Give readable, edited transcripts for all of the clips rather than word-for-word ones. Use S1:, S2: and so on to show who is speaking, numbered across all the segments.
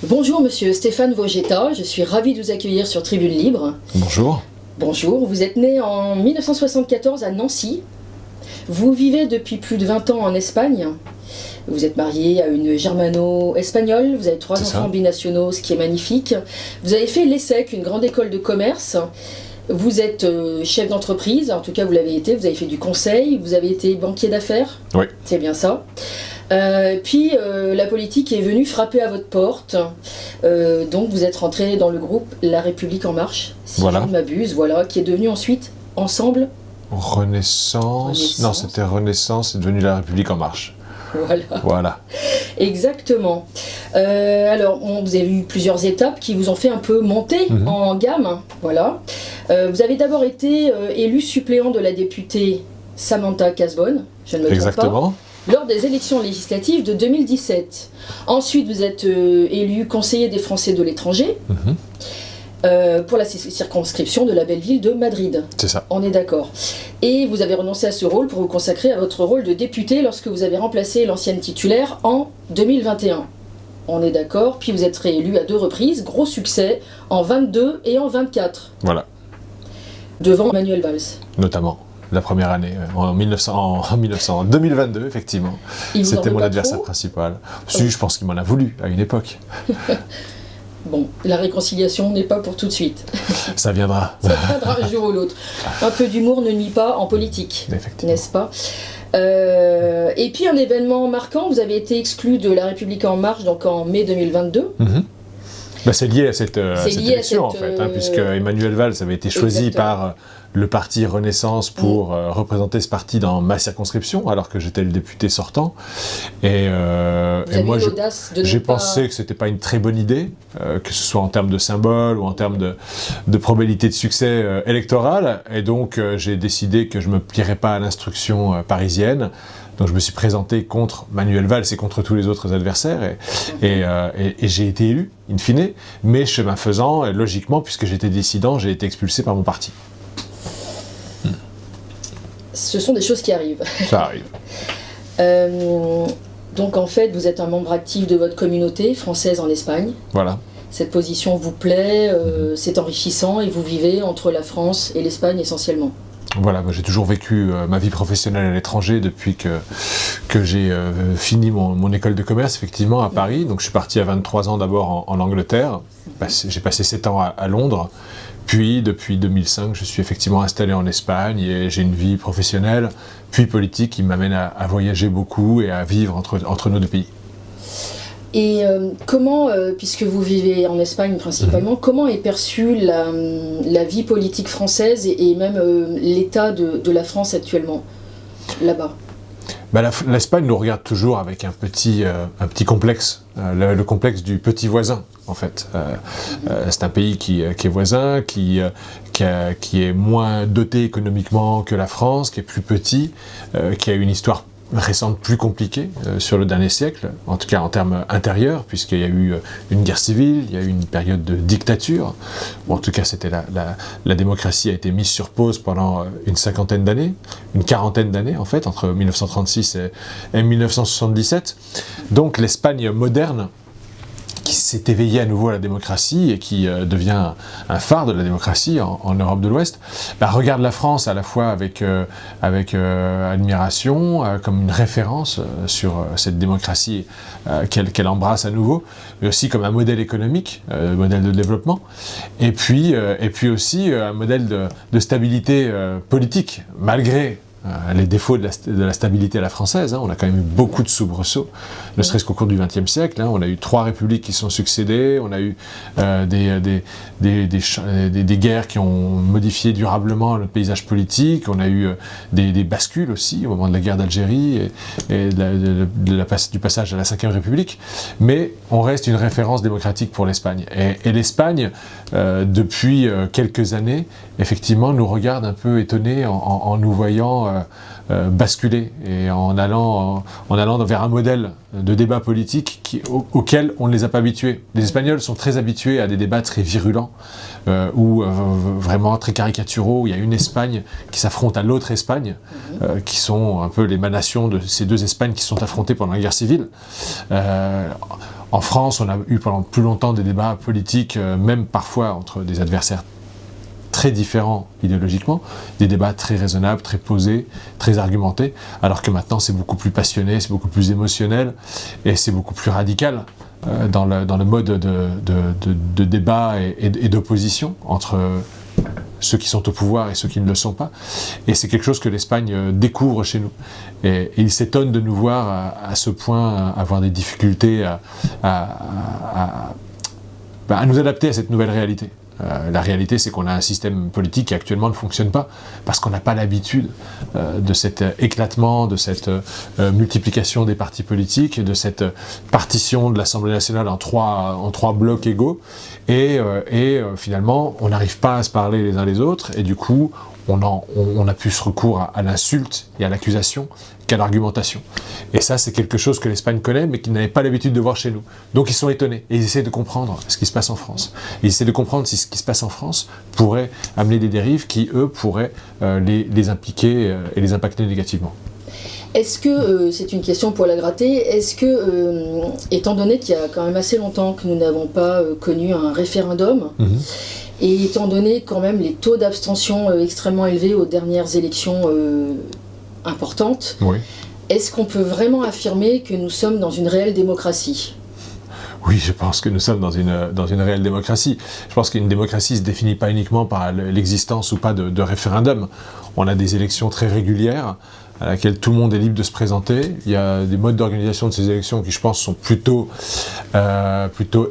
S1: Bonjour monsieur Stéphane Vogetta, je suis ravi de vous accueillir sur Tribune Libre.
S2: Bonjour.
S1: Bonjour, vous êtes né en 1974 à Nancy. Vous vivez depuis plus de 20 ans en Espagne. Vous êtes marié à une germano-espagnole, vous avez 3 enfants binationaux, ce qui est magnifique. Vous avez fait l'ESSEC, une grande école de commerce. Vous êtes chef d'entreprise, en tout cas vous l'avez été, vous avez fait du conseil, vous avez été banquier d'affaires.
S2: Oui.
S1: C'est bien ça. Puis la politique est venue frapper à votre porte, donc vous êtes rentré dans le groupe La République En Marche, si je ne m'abuse, voilà, qui est devenu ensuite Ensemble
S2: Renaissance. Non, c'était Renaissance, c'est devenu La République En Marche. Voilà.
S1: Exactement. Alors, vous avez eu plusieurs étapes qui vous ont fait un peu monter en gamme, voilà. Vous avez d'abord été élu suppléant de la députée Samantha Cazbonne, je ne me trompe pas, lors des élections législatives de 2017. Ensuite, vous êtes élu conseiller des Français de l'étranger pour la circonscription de la belle ville de Madrid.
S2: C'est ça.
S1: On est d'accord. Et vous avez renoncé à ce rôle pour vous consacrer à votre rôle de député lorsque vous avez remplacé l'ancienne titulaire en 2021. On est d'accord. Puis vous êtes réélu à 2 reprises, gros succès, en 22 et en 24.
S2: Voilà.
S1: Devant Manuel Valls.
S2: Notamment. La première année, en 2022, effectivement. C'était mon adversaire principal. Si, je pense qu'il m'en a voulu à une époque.
S1: Bon, la réconciliation n'est pas pour tout de suite.
S2: Ça viendra.
S1: Ça viendra un jour ou l'autre. Un peu d'humour ne nuit pas en politique, n'est-ce pas ? Et puis un événement marquant, vous avez été exclu de La République En Marche donc en mai 2022.
S2: C'est lié à cette élection, en fait, puisque Emmanuel Valls avait été choisi par le parti Renaissance pour représenter ce parti dans ma circonscription, alors que j'étais le député sortant. Et moi, j'ai pensé que c'était pas une très bonne idée, que ce soit en termes de symbole ou en termes de probabilité de succès électoral. Et donc, j'ai décidé que je me plierais pas à l'instruction parisienne. Donc je me suis présenté contre Manuel Valls et contre tous les autres adversaires et j'ai été élu, in fine, mais chemin faisant, logiquement, puisque j'étais dissident, j'ai été expulsé par mon parti.
S1: Ce sont des choses qui arrivent.
S2: Ça arrive.
S1: Donc en fait, vous êtes un membre actif de votre communauté française en Espagne.
S2: Voilà.
S1: Cette position vous plaît, c'est enrichissant et vous vivez entre la France et l'Espagne essentiellement.
S2: Voilà, j'ai toujours vécu ma vie professionnelle à l'étranger depuis que j'ai fini mon école de commerce, effectivement, à Paris. Donc je suis parti à 23 ans d'abord en Angleterre. J'ai passé 7 ans à Londres. Puis, depuis 2005, je suis effectivement installé en Espagne et j'ai une vie professionnelle, puis politique, qui m'amène à voyager beaucoup et à vivre entre nos 2 pays.
S1: Et comment, puisque vous vivez en Espagne principalement, comment est perçue la vie politique française et même l'état de la France actuellement, là-bas ?
S2: L'Espagne nous regarde toujours avec un petit complexe, le complexe du petit voisin, en fait. C'est un pays qui est voisin, qui est moins doté économiquement que la France, qui est plus petit, qui a une histoire récente plus compliquée sur le dernier siècle, en tout cas en termes intérieurs, puisqu'il y a eu une guerre civile, il y a eu une période de dictature. En tout cas, la démocratie a été mise sur pause pendant une 50aine d'années, une 40aine d'années en fait, entre 1936 et 1977. Donc l'Espagne moderne, qui s'est éveillé à nouveau à la démocratie et qui devient un phare de la démocratie en Europe de l'Ouest, regarde la France à la fois avec admiration, comme une référence sur cette démocratie qu'elle embrasse à nouveau, mais aussi comme un modèle économique, modèle de développement, et puis aussi un modèle de stabilité politique, malgré les défauts de la stabilité à la française. On a quand même eu beaucoup de soubresauts, ne serait-ce qu'au cours du XXe siècle. On a eu 3 républiques qui sont succédées, on a eu des guerres qui ont modifié durablement notre paysage politique, on a eu des bascules aussi au moment de la guerre d'Algérie et du passage à la Ve République, mais on reste une référence démocratique pour l'Espagne. Et l'Espagne, depuis quelques années, effectivement, nous regarde un peu étonnés en nous voyant basculer et en allant vers un modèle de débat politique auquel on ne les a pas habitués. Les Espagnols sont très habitués à des débats très virulents ou vraiment très caricaturaux, où il y a une Espagne qui s'affronte à l'autre Espagne, qui sont un peu l'émanation de ces deux Espagnes qui se sont affrontées pendant la guerre civile. En France, on a eu pendant plus longtemps des débats politiques, même parfois entre des adversaires très différents idéologiquement, des débats très raisonnables, très posés, très argumentés, alors que maintenant c'est beaucoup plus passionné, c'est beaucoup plus émotionnel et c'est beaucoup plus radical dans le mode de débat et d'opposition entre ceux qui sont au pouvoir et ceux qui ne le sont pas. Et c'est quelque chose que l'Espagne découvre chez nous. Et il s'étonne de nous voir à ce point avoir des difficultés à nous adapter à cette nouvelle réalité. La réalité, c'est qu'on a un système politique qui actuellement ne fonctionne pas parce qu'on n'a pas l'habitude de cet éclatement, de cette multiplication des partis politiques, de cette partition de l'Assemblée nationale en trois blocs égaux. Et finalement, on n'arrive pas à se parler les uns les autres. Et du coup, on a plus recours à l'insulte et à l'accusation qu'à l'argumentation. Et ça, c'est quelque chose que l'Espagne connaît, mais qu'ils n'avaient pas l'habitude de voir chez nous. Donc ils sont étonnés, et ils essaient de comprendre ce qui se passe en France. Ils essaient de comprendre si ce qui se passe en France pourrait amener des dérives qui, eux, pourraient les impliquer et les impacter négativement.
S1: Est-ce que, c'est une question pour la gratter, est-ce que, étant donné qu'il y a quand même assez longtemps que nous n'avons pas connu un référendum, et étant donné quand même les taux d'abstention extrêmement élevés aux dernières élections importantes,
S2: oui.
S1: Est-ce qu'on peut vraiment affirmer que nous sommes dans une réelle démocratie ?
S2: Oui, je pense que nous sommes dans une réelle démocratie. Je pense qu'une démocratie ne se définit pas uniquement par l'existence ou pas de référendum. On a des élections très régulières à laquelle tout le monde est libre de se présenter. Il y a des modes d'organisation de ces élections qui, je pense, sont plutôt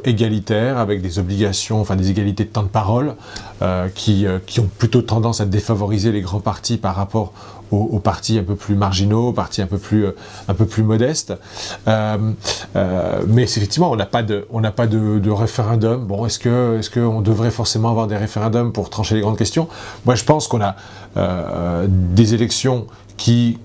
S2: égalitaires, avec des obligations, enfin des égalités de temps de parole, qui ont plutôt tendance à défavoriser les grands partis par rapport aux partis un peu plus marginaux, aux partis un peu plus modestes. Mais effectivement, on n'a pas de référendum. Bon, est-ce qu'on devrait forcément avoir des référendums pour trancher les grandes questions ? Moi, je pense qu'on a des élections qui,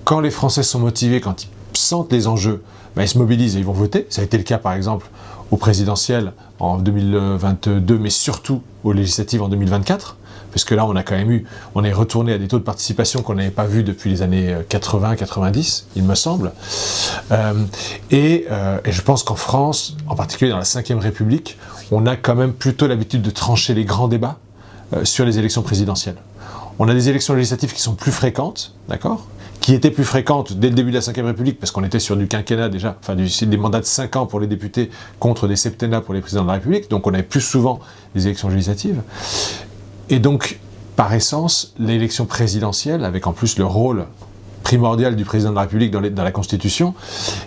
S2: quand les Français sont motivés, quand ils sentent les enjeux, ils se mobilisent et ils vont voter. Ça a été le cas, par exemple, au présidentiel en 2022, mais surtout aux législatives en 2024. Parce que là, on est retourné à des taux de participation qu'on n'avait pas vus depuis les années 80-90, il me semble. Et je pense qu'en France, en particulier dans la Ve République, on a quand même plutôt l'habitude de trancher les grands débats sur les élections présidentielles. On a des élections législatives qui sont plus fréquentes, d'accord ? Qui étaient plus fréquentes dès le début de la Ve République, parce qu'on était sur du quinquennat déjà, enfin des mandats de 5 ans pour les députés contre des septennats pour les présidents de la République, donc on avait plus souvent des élections législatives. Et donc, par essence, l'élection présidentielle, avec en plus le rôle primordial du président de la République dans la Constitution,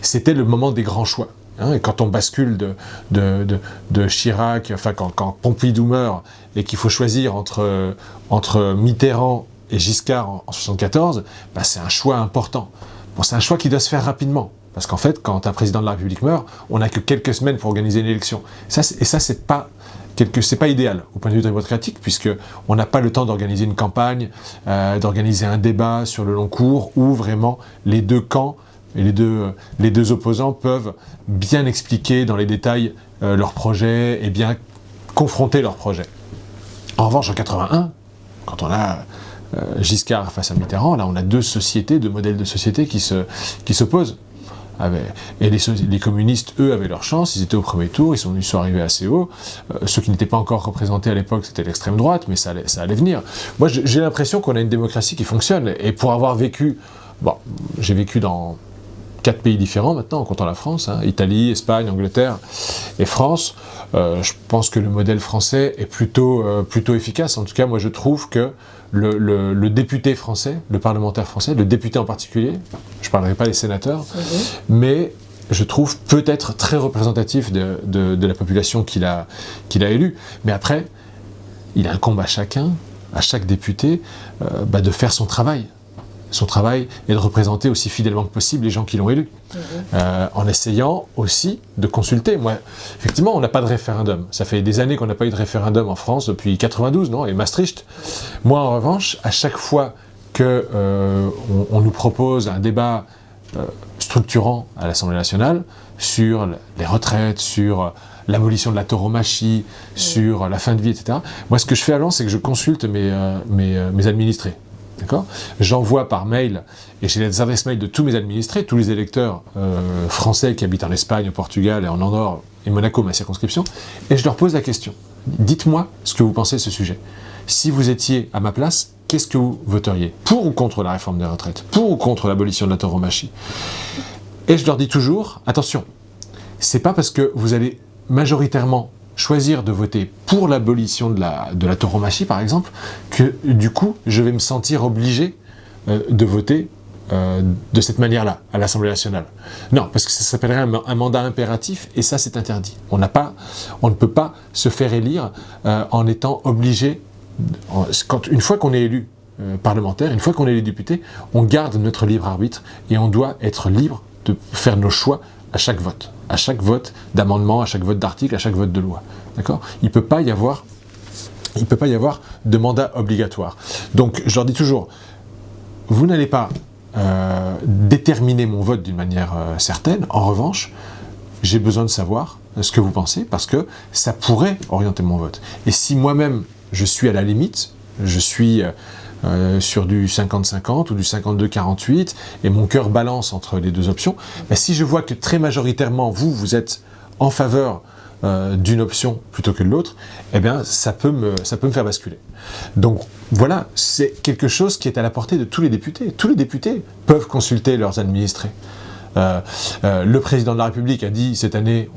S2: c'était le moment des grands choix. Et quand on bascule de Chirac, enfin quand Pompidou meurt et qu'il faut choisir entre Mitterrand et Giscard en 1974, c'est un choix important. Bon, c'est un choix qui doit se faire rapidement. Parce qu'en fait, quand un président de la République meurt, on n'a que quelques semaines pour organiser une élection. C'est pas idéal au point de vue démocratique, puisqu'on n'a pas le temps d'organiser une campagne, d'organiser un débat sur le long cours, où vraiment les deux camps et les deux opposants peuvent bien expliquer dans les détails leur projet et bien confronter leur projet. En revanche, en 81, quand on a Giscard face à Mitterrand, là on a deux modèles de société qui s'opposent. Et les communistes, eux, avaient leur chance, ils étaient au premier tour, ils sont arrivés assez haut. Ceux qui n'étaient pas encore représentés à l'époque, c'était l'extrême droite, mais ça allait venir. Moi, j'ai l'impression qu'on a une démocratie qui fonctionne. Et pour avoir vécu... j'ai vécu dans 4 pays différents maintenant, en comptant la France, Italie, Espagne, Angleterre et France. Je pense que le modèle français est plutôt efficace. En tout cas, moi, je trouve que le député français, le parlementaire français, le député en particulier, je ne parlerai pas des sénateurs, mais je trouve peut-être très représentatif de la population qu'il a élue. Mais après, il incombe à chaque député, de faire son travail. Son travail est de représenter aussi fidèlement que possible les gens qui l'ont élu, en essayant aussi de consulter. Moi, effectivement, on n'a pas de référendum. Ça fait des années qu'on n'a pas eu de référendum en France, depuis 92, non ? Et Maastricht. Moi, en revanche, à chaque fois que on nous propose un débat structurant à l'Assemblée nationale sur les retraites, sur l'abolition de la tauromachie, sur la fin de vie, etc. Moi, ce que je fais avant, c'est que je consulte mes administrés. D'accord ? J'envoie par mail, et j'ai les adresses mail de tous mes administrés, tous les électeurs français qui habitent en Espagne, au Portugal et en Andorre et Monaco, ma circonscription, et je leur pose la question. Dites-moi ce que vous pensez de ce sujet. Si vous étiez à ma place, qu'est-ce que vous voteriez ? Pour ou contre la réforme des retraites ? Pour ou contre l'abolition de la tauromachie ? Et je leur dis toujours, attention, c'est pas parce que vous allez majoritairement choisir de voter pour l'abolition de la tauromachie, par exemple, que du coup, je vais me sentir obligé de voter de cette manière-là, à l'Assemblée nationale. Non, parce que ça s'appellerait un mandat impératif, et ça, c'est interdit. On ne peut pas se faire élire en étant obligé, une fois qu'on est élu parlementaire, une fois qu'on est élu député, on garde notre libre arbitre, et on doit être libre de faire nos choix à chaque vote d'amendement, à chaque vote d'article, à chaque vote de loi. D'accord ? Il ne peut pas y avoir de mandat obligatoire. Donc, je leur dis toujours, vous n'allez pas déterminer mon vote d'une manière certaine. En revanche, j'ai besoin de savoir ce que vous pensez, parce que ça pourrait orienter mon vote. Et si moi-même, je suis à la limite, je suis sur du 50-50 ou du 52-48, et mon cœur balance entre les deux options, ben si je vois que très majoritairement, vous êtes en faveur d'une option plutôt que de l'autre, eh bien, ça peut me faire basculer. Donc, voilà, c'est quelque chose qui est à la portée de tous les députés. Tous les députés peuvent consulter leurs administrés. Le président de la République a dit cette année,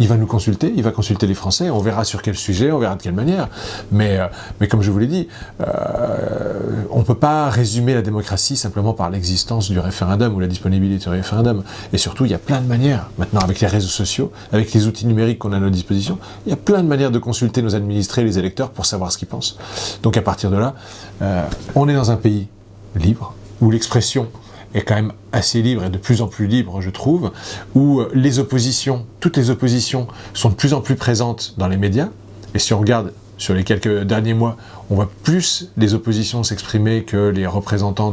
S2: il va nous consulter, il va consulter les Français, on verra sur quel sujet, on verra de quelle manière. Mais comme je vous l'ai dit, on ne peut pas résumer la démocratie simplement par l'existence du référendum ou la disponibilité du référendum. Et surtout, il y a plein de manières, maintenant avec les réseaux sociaux, avec les outils numériques qu'on a à notre disposition, il y a plein de manières de consulter nos administrés, les électeurs, pour savoir ce qu'ils pensent. Donc à partir de là, on est dans un pays libre, où l'expression est quand même assez libre et de plus en plus libre, je trouve, où les oppositions, toutes les oppositions sont de plus en plus présentes dans les médias. Et si on regarde sur les quelques derniers mois, on voit plus les oppositions s'exprimer que les représentants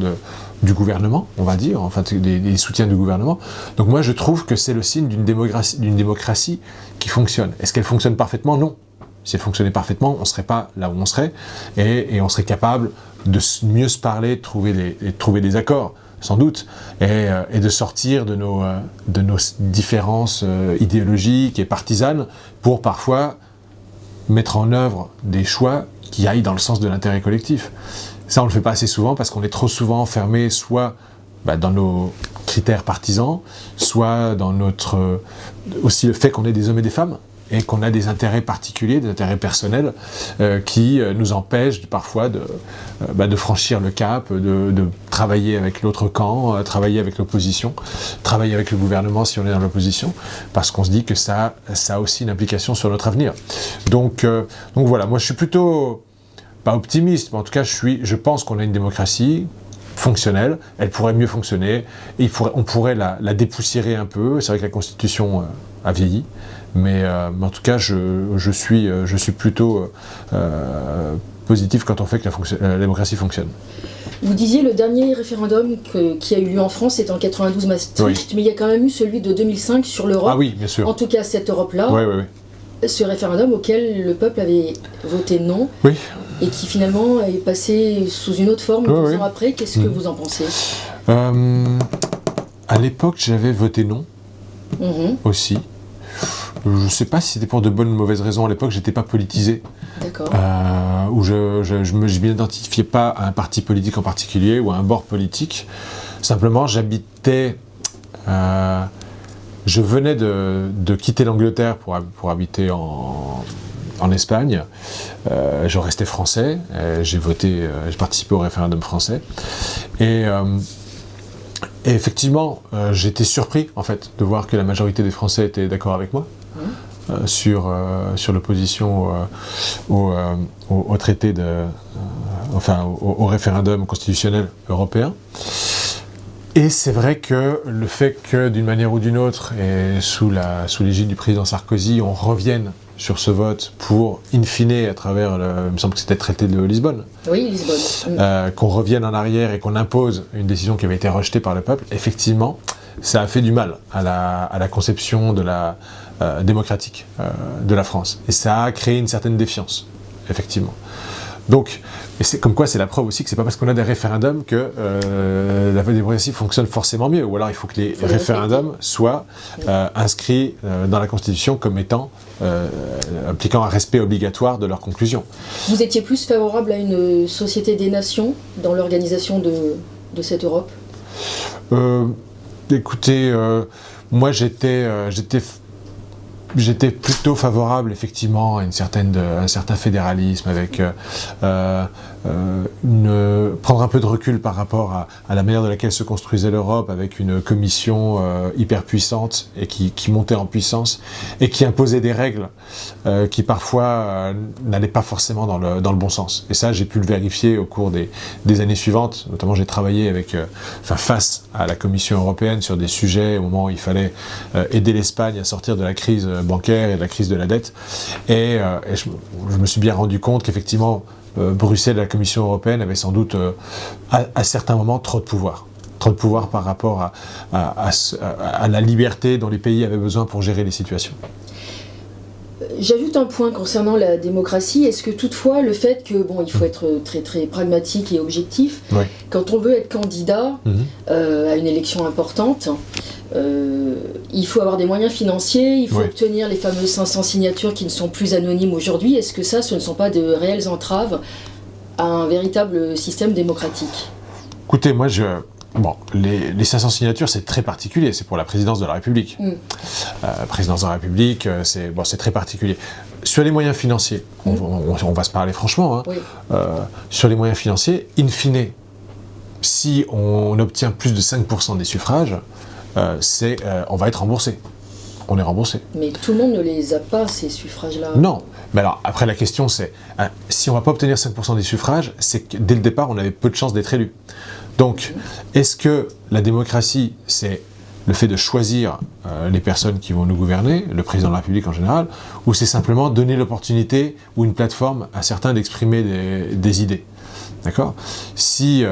S2: du gouvernement, on va dire, enfin des soutiens du gouvernement. Donc moi je trouve que c'est le signe d'une démocratie qui fonctionne. Est-ce qu'elle fonctionne parfaitement ? Non. Si elle fonctionnait parfaitement, on ne serait pas là où on serait, et on serait capable de mieux se parler, de trouver des accords, sans doute, et de sortir de nos différences idéologiques et partisanes pour parfois mettre en œuvre des choix qui aillent dans le sens de l'intérêt collectif. Ça, on ne le fait pas assez souvent parce qu'on est trop souvent enfermé soit dans nos critères partisans, soit dans aussi le fait qu'on est des hommes et des femmes, et qu'on a des intérêts particuliers, des intérêts personnels qui nous empêchent parfois de franchir le cap, de travailler avec l'autre camp, travailler avec l'opposition, travailler avec le gouvernement si on est dans l'opposition, parce qu'on se dit que ça a aussi une implication sur notre avenir. Donc voilà, moi je suis plutôt, pas optimiste, mais en tout cas je pense qu'on a une démocratie fonctionnelle, elle pourrait mieux fonctionner, et on pourrait la dépoussiérer un peu. C'est vrai que la Constitution a vieilli, mais en tout cas je suis plutôt positif quand on fait que la démocratie fonctionne.
S1: Vous disiez le dernier référendum qui a eu lieu en France, c'est en 92 Maastricht, oui. Mais il y a quand même eu celui de 2005 sur l'Europe.
S2: Ah oui, bien sûr.
S1: En tout cas cette Europe-là.
S2: Oui.
S1: Ce référendum auquel le peuple avait voté non,
S2: oui.
S1: Et qui finalement est passé sous une autre forme 2 ans après. Qu'est-ce que vous en pensez ?
S2: À l'époque, j'avais voté non aussi. Je ne sais pas si c'était pour de bonnes ou de mauvaises raisons. À l'époque, je n'étais pas politisé.
S1: D'accord.
S2: Où je ne m'identifiais pas à un parti politique en particulier ou à un bord politique. Simplement, j'habitais... je venais de quitter l'Angleterre pour habiter en Espagne. Je restais français. J'ai participé au référendum français. Et effectivement, j'étais surpris en fait de voir que la majorité des Français étaient d'accord avec moi sur l'opposition au traité au référendum constitutionnel européen. Et c'est vrai que le fait que d'une manière ou d'une autre, et sous l'égide du président Sarkozy, on revienne sur ce vote pour, in fine, à travers, il me semble que c'était le traité de Lisbonne,
S1: oui, Lisbonne.
S2: Qu'on revienne en arrière et qu'on impose une décision qui avait été rejetée par le peuple, effectivement, ça a fait du mal à la conception de la démocratique de la France. Et ça a créé une certaine défiance, effectivement. Donc, et c'est comme quoi c'est la preuve aussi que c'est pas parce qu'on a des référendums que la démocratie fonctionne forcément mieux. Ou alors il faut que les référendums soient inscrits dans la Constitution comme étant impliquant un respect obligatoire de leurs conclusions.
S1: Vous étiez plus favorable à une société des nations dans l'organisation de cette Europe ?
S2: Écoutez, moi j'étais plutôt favorable effectivement à un certain fédéralisme avec prendre un peu de recul par rapport à la manière de laquelle se construisait l'Europe, avec une commission hyper puissante et qui montait en puissance et qui imposait des règles qui parfois n'allaient pas forcément dans le bon sens. Et ça, j'ai pu le vérifier au cours des années suivantes. Notamment, j'ai travaillé face à la Commission européenne sur des sujets au moment où il fallait aider l'Espagne à sortir de la crise bancaire et de la crise de la dette. Et je me suis bien rendu compte qu'effectivement, Bruxelles et la Commission européenne avaient sans doute, à certains moments, trop de pouvoir. Trop de pouvoir par rapport à la liberté dont les pays avaient besoin pour gérer les situations.
S1: J'ajoute un point concernant la démocratie. Est-ce que toutefois le fait que, il faut être très très pragmatique et objectif,
S2: oui.
S1: Quand on veut être candidat à une élection importante, il faut avoir des moyens financiers, il faut obtenir les fameuses 500 signatures qui ne sont plus anonymes aujourd'hui. Est-ce que ce ne sont pas de réelles entraves à un véritable système démocratique ?
S2: Écoutez, moi les 500 signatures, c'est très particulier, c'est pour la présidence de la République. Présidence de la République, c'est très particulier. Sur les moyens financiers, on va se parler franchement, sur les moyens financiers, in fine, si on obtient plus de 5% des suffrages, on va être remboursé. On est remboursé.
S1: Mais tout le monde ne les a pas, ces suffrages-là.
S2: Non. Mais alors, après, la question, c'est, si on ne va pas obtenir 5% des suffrages, c'est que dès le départ, on avait peu de chances d'être élu. Donc, est-ce que la démocratie, c'est le fait de choisir les personnes qui vont nous gouverner, le président de la République en général, ou c'est simplement donner l'opportunité ou une plateforme à certains d'exprimer des idées ? D'accord ? Si,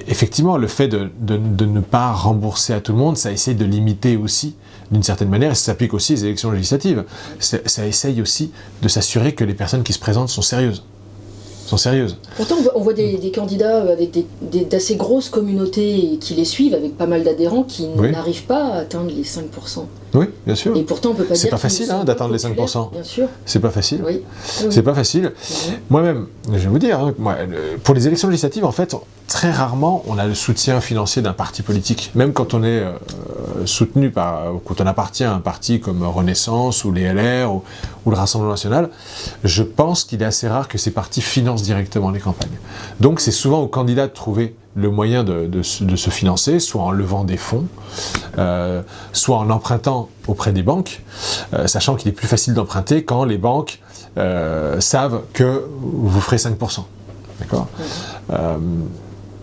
S2: effectivement, le fait de ne pas rembourser à tout le monde, ça essaye de limiter aussi, d'une certaine manière, et ça s'applique aussi aux élections législatives, ça essaye aussi de s'assurer que les personnes qui se présentent sont sérieuses.
S1: Pourtant, on voit des candidats avec d'assez grosses communautés qui les suivent, avec pas mal d'adhérents, qui n'arrivent pas à atteindre les 5%.
S2: Oui, bien sûr.
S1: Et pourtant, on peut pas dire
S2: c'est pas facile d'atteindre les 5%.
S1: Bien sûr.
S2: C'est pas facile.
S1: Oui.
S2: C'est pas facile. Moi-même, je vais vous dire, pour les élections législatives, en fait, très rarement, on a le soutien financier d'un parti politique. Même quand on est soutenu quand on appartient à un parti comme Renaissance ou les LR ou le Rassemblement National, je pense qu'il est assez rare que ces partis financent directement les campagnes. Donc c'est souvent aux candidats de trouver le moyen de se financer, soit en levant des fonds, soit en empruntant auprès des banques, sachant qu'il est plus facile d'emprunter quand les banques savent que vous ferez 5%. D'accord ?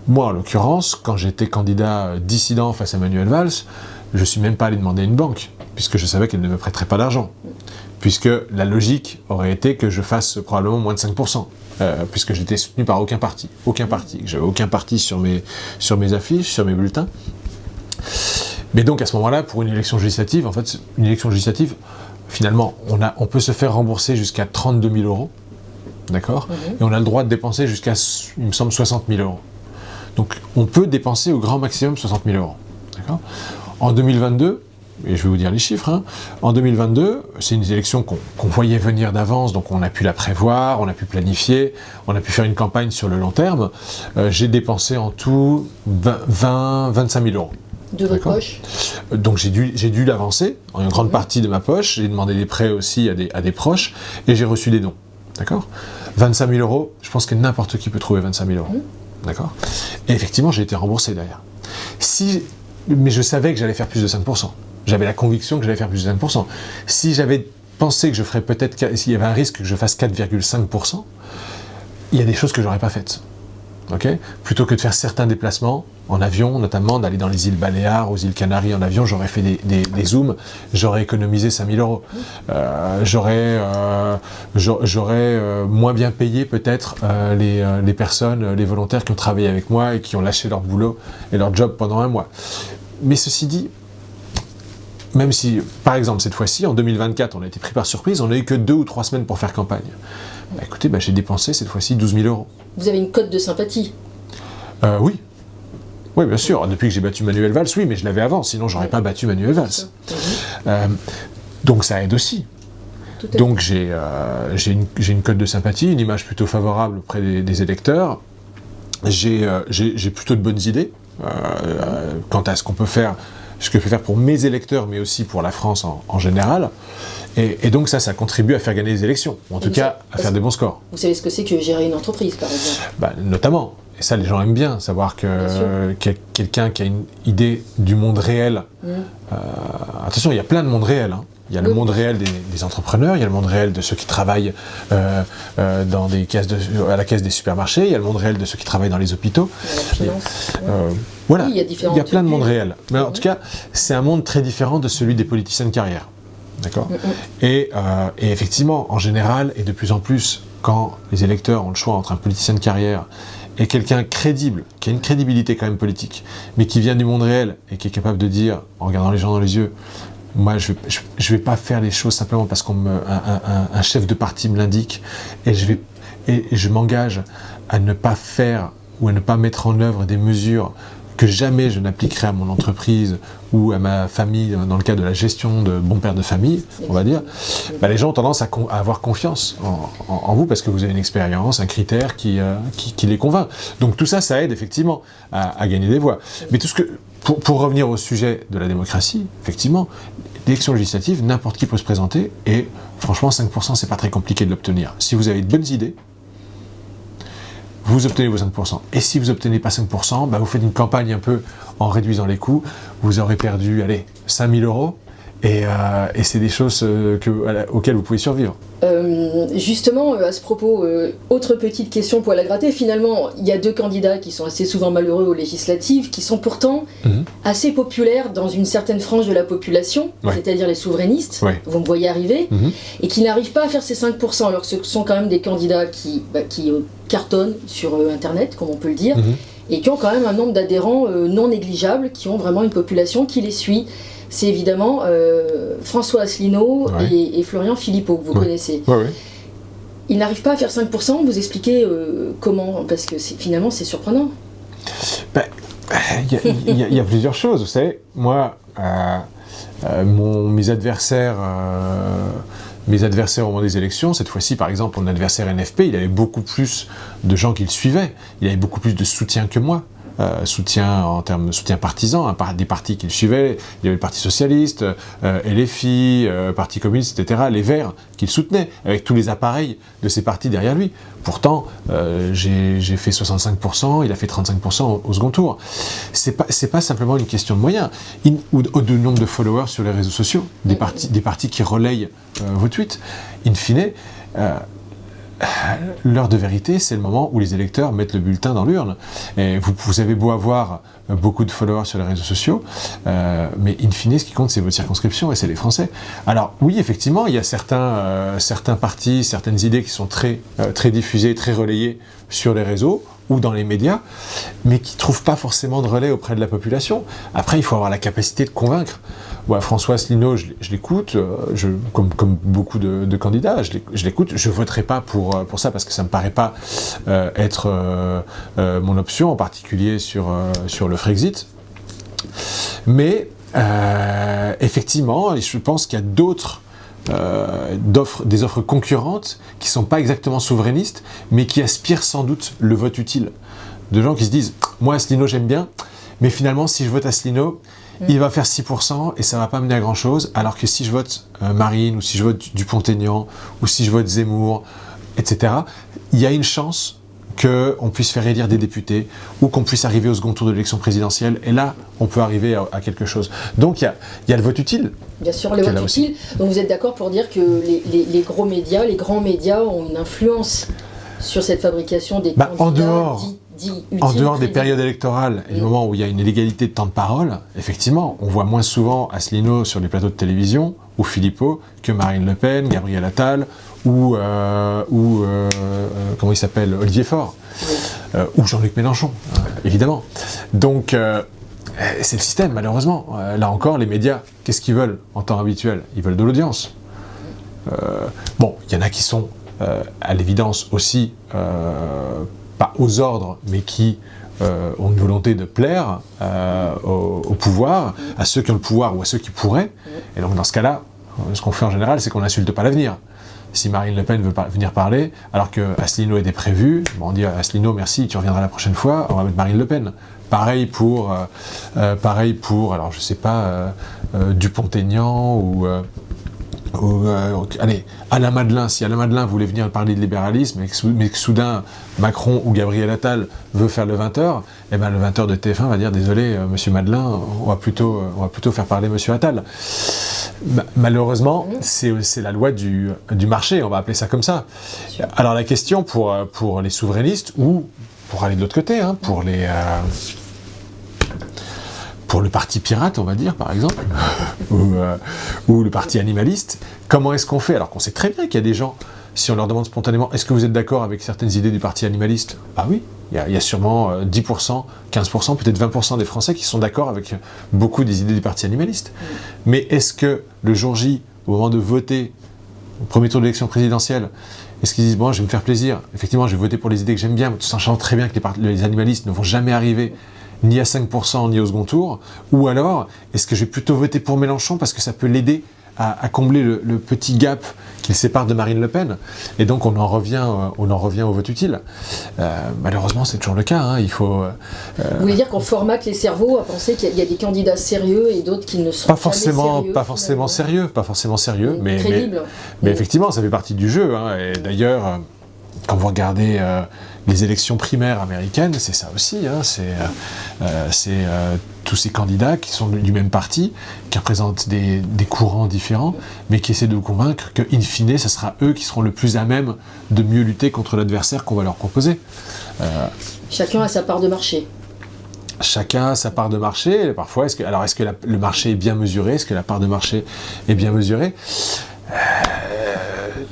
S2: Moi, en l'occurrence, quand j'étais candidat dissident face à Manuel Valls, je ne suis même pas allé demander à une banque, puisque je savais qu'elle ne me prêterait pas d'argent. Puisque la logique aurait été que je fasse probablement moins de 5%, puisque j'étais soutenu par aucun parti. J'avais aucun parti sur mes affiches, sur mes bulletins. Mais donc, à ce moment-là, pour une élection législative, finalement, on peut se faire rembourser jusqu'à 32 000 euros, d'accord ? Et on a le droit de dépenser jusqu'à, il me semble, 60 000 euros. Donc, on peut dépenser au grand maximum 60 000 euros. D'accord ? En 2022, et je vais vous dire les chiffres, en 2022, c'est une élection qu'on voyait venir d'avance, donc on a pu la prévoir, on a pu planifier, on a pu faire une campagne sur le long terme. J'ai dépensé en tout 25 000 euros.
S1: De votre poche ?
S2: Donc j'ai dû l'avancer, en une grande partie de ma poche, j'ai demandé des prêts aussi à des proches, et j'ai reçu des dons. D'accord ? 25 000 euros, je pense que n'importe qui peut trouver 25 000 euros. D'accord ? Et effectivement, j'ai été remboursé derrière. Mais je savais que j'allais faire plus de 5%. J'avais la conviction que j'allais faire plus de 5%. Si j'avais pensé que je ferais s'il y avait un risque que je fasse 4,5%, il y a des choses que j'aurais pas faites. Okay ? Plutôt que de faire certains déplacements, en avion, notamment d'aller dans les îles Baléares, aux îles Canaries en avion, j'aurais fait des zooms, j'aurais économisé 5 000 €. J'aurais moins bien payé peut-être les personnes, les volontaires qui ont travaillé avec moi et qui ont lâché leur boulot et leur job pendant un mois. Mais ceci dit, même si, par exemple, cette fois-ci, en 2024, on a été pris par surprise, on n'a eu que 2 ou 3 semaines pour faire campagne. Bah, écoutez, j'ai dépensé cette fois-ci 12 000 €.
S1: Vous avez une cote de sympathie?
S2: Oui. Oui, bien sûr. Depuis que j'ai battu Manuel Valls, oui, mais je l'avais avant, sinon j'aurais pas battu Manuel Valls. Donc ça aide aussi. Donc j'ai une cote de sympathie, une image plutôt favorable auprès des électeurs. J'ai plutôt de bonnes idées quant à ce qu'on peut faire, ce que je peux faire pour mes électeurs, mais aussi pour la France en général. Et donc ça contribue à faire gagner les élections, ou en tout cas à faire des bons scores.
S1: Vous savez ce que c'est que gérer une entreprise, par exemple?
S2: Notamment. Et ça, les gens aiment bien, savoir qu'il y a quelqu'un qui a une idée du monde réel. Attention, il y a plein de mondes réels. Hein. Il y a le monde réel des entrepreneurs, il y a le monde réel de ceux qui travaillent dans des caisses à la caisse des supermarchés, il y a le monde réel de ceux qui travaillent dans les hôpitaux. Voilà, oui, il y a plein de mondes réels. Mais en tout cas, c'est un monde très différent de celui des politiciens de carrière. D'accord. Et effectivement, en général, et de plus en plus, quand les électeurs ont le choix entre un politicien de carrière et quelqu'un crédible, qui a une crédibilité quand même politique, mais qui vient du monde réel et qui est capable de dire, en regardant les gens dans les yeux, moi je vais pas faire les choses simplement parce qu'un chef de parti me l'indique, et je m'engage à ne pas faire ou à ne pas mettre en œuvre des mesures que jamais je n'appliquerai à mon entreprise ou à ma famille dans le cadre de la gestion de bon père de famille, on va dire, les gens ont tendance à avoir confiance en vous parce que vous avez une expérience, un critère qui les convainc. Donc tout ça, ça aide effectivement à gagner des voix. Mais tout ce que, pour revenir au sujet de la démocratie, effectivement, l'élection législative, n'importe qui peut se présenter et franchement 5%, c'est pas très compliqué de l'obtenir. Si vous avez de bonnes idées, vous obtenez vos 5%. Et si vous n'obtenez pas 5%, vous faites une campagne un peu en réduisant les coûts. Vous aurez perdu, 5 000 €. Et c'est des choses auxquelles vous pouvez survivre.
S1: Justement, à ce propos, autre petite question pour la gratter. Finalement, il y a 2 candidats qui sont assez souvent malheureux aux législatives, qui sont pourtant assez populaires dans une certaine frange de la population, c'est-à-dire les souverainistes, vous me voyez arriver, et qui n'arrivent pas à faire ces 5%. Alors ce sont quand même des candidats qui cartonnent sur Internet, comme on peut le dire, et qui ont quand même un nombre d'adhérents non négligeable, qui ont vraiment une population qui les suit. C'est évidemment François Asselineau et Florian Philippot, que vous connaissez. Ils n'arrivent pas à faire 5%, vous expliquez comment? Parce que finalement c'est surprenant.
S2: Il y a plusieurs choses, vous savez. Moi, mes adversaires au moment des élections, cette fois-ci par exemple mon adversaire NFP, il avait beaucoup plus de gens qui le suivaient, il avait beaucoup plus de soutien que moi. Soutien en termes de soutien partisan, des partis qui le suivaient, il y avait le Parti Socialiste, LFI, Parti Communiste, etc., les Verts qui le soutenaient, avec tous les appareils de ces partis derrière lui. Pourtant, j'ai fait 65%, il a fait 35% au second tour. C'est pas simplement une question de moyens, ou de nombre de followers sur les réseaux sociaux, des partis qui relayent vos tweets. In fine, l'heure de vérité, c'est le moment où les électeurs mettent le bulletin dans l'urne. Et vous avez beau avoir beaucoup de followers sur les réseaux sociaux, mais in fine, ce qui compte, c'est votre circonscription et c'est les Français. Alors oui, effectivement, il y a certains partis, certaines idées qui sont très diffusées, très relayées sur les réseaux ou dans les médias, mais qui ne trouvent pas forcément de relais auprès de la population. Après, il faut avoir la capacité de convaincre. François Asselineau, je l'écoute, comme beaucoup de candidats, je l'écoute, je ne voterai pas pour ça parce que ça ne me paraît pas être mon option, en particulier sur le Frexit. Mais effectivement, je pense qu'il y a d'autres des offres concurrentes qui ne sont pas exactement souverainistes, mais qui aspirent sans doute le vote utile. De gens qui se disent « moi Asselineau j'aime bien, mais finalement si je vote Asselineau, il va faire 6% et ça ne va pas mener à grand chose, alors que si je vote Marine, ou si je vote Dupont-Aignan, ou si je vote Zemmour, etc., il y a une chance qu'on puisse faire élire des députés, ou qu'on puisse arriver au second tour de l'élection présidentielle, et là, on peut arriver à quelque chose. Donc il y a le vote utile.
S1: Bien sûr, le vote utile. Donc vous êtes d'accord pour dire que les gros médias, les grands médias ont une influence sur cette fabrication des candidats dit utile.
S2: En dehors des périodes électorales et du moment où il y a une égalité de temps de parole, effectivement, on voit moins souvent Asselineau sur les plateaux de télévision ou Philippot que Marine Le Pen, Gabriel Attal ou comment il s'appelle, Olivier Faure, ou Jean-Luc Mélenchon, évidemment. Donc, c'est le système, malheureusement. Là encore, les médias, qu'est-ce qu'ils veulent en temps habituel? Ils veulent de l'audience. Bon, il y en a qui sont, à l'évidence aussi, pas aux ordres, mais qui ont une volonté de plaire au pouvoir, à ceux qui ont le pouvoir ou à ceux qui pourraient. Et donc, dans ce cas-là, ce qu'on fait en général, c'est qu'on n'insulte pas l'avenir. Si Marine Le Pen veut venir parler, alors que Asselineau était prévu, bon, on dit à Asselineau, merci, tu reviendras la prochaine fois, on va mettre Marine Le Pen. Pareil pour, alors je sais pas, Dupont-Aignan ou allez, Alain Madelin. Si Alain Madelin voulait venir parler de libéralisme, mais que soudain Macron ou Gabriel Attal veut faire le 20h, eh ben le 20h de TF1 va dire désolé, monsieur Madelin, on va plutôt faire parler monsieur Attal. Malheureusement, c'est la loi du marché, on va appeler ça comme ça. Alors la question pour les souverainistes, ou pour aller de l'autre côté, hein, pour le parti pirate, on va dire, par exemple, ou le parti animaliste, comment est-ce qu'on fait? Alors qu'on sait très bien qu'il y a des gens, si on leur demande spontanément, est-ce que vous êtes d'accord avec certaines idées du parti animaliste? Ah oui, il y a sûrement 10%, 15%, peut-être 20% des Français qui sont d'accord avec beaucoup des idées du parti animaliste. Mais est-ce que le jour J, au moment de voter, au premier tour de l'élection présidentielle, est-ce qu'ils disent, bon, je vais me faire plaisir, effectivement, je vais voter pour les idées que j'aime bien, tout en sachant très bien que les animalistes ne vont jamais arriver ni à 5%, ni au second tour, ou alors, est-ce que je vais plutôt voter pour Mélenchon parce que ça peut l'aider à combler le petit gap qui le sépare de Marine Le Pen, et donc on en revient au vote utile. Malheureusement, c'est toujours le cas, hein, il faut...
S1: Vous voulez dire qu'on formate les cerveaux à penser qu'il y a des candidats sérieux et d'autres qui ne sont
S2: pas forcément sérieux, mais
S1: crédibles.
S2: Mais effectivement, ça fait partie du jeu, hein, et d'ailleurs, quand vous regardez les élections primaires américaines, c'est ça aussi, hein, c'est tous ces candidats qui sont du même parti, qui représentent des courants différents, mais qui essaient de vous convaincre que, in fine, ce sera eux qui seront le plus à même de mieux lutter contre l'adversaire qu'on va leur proposer.
S1: Chacun a sa part de marché.
S2: Chacun a sa part de marché. Parfois, est-ce que le marché est bien mesuré? Est-ce que la part de marché est bien mesurée?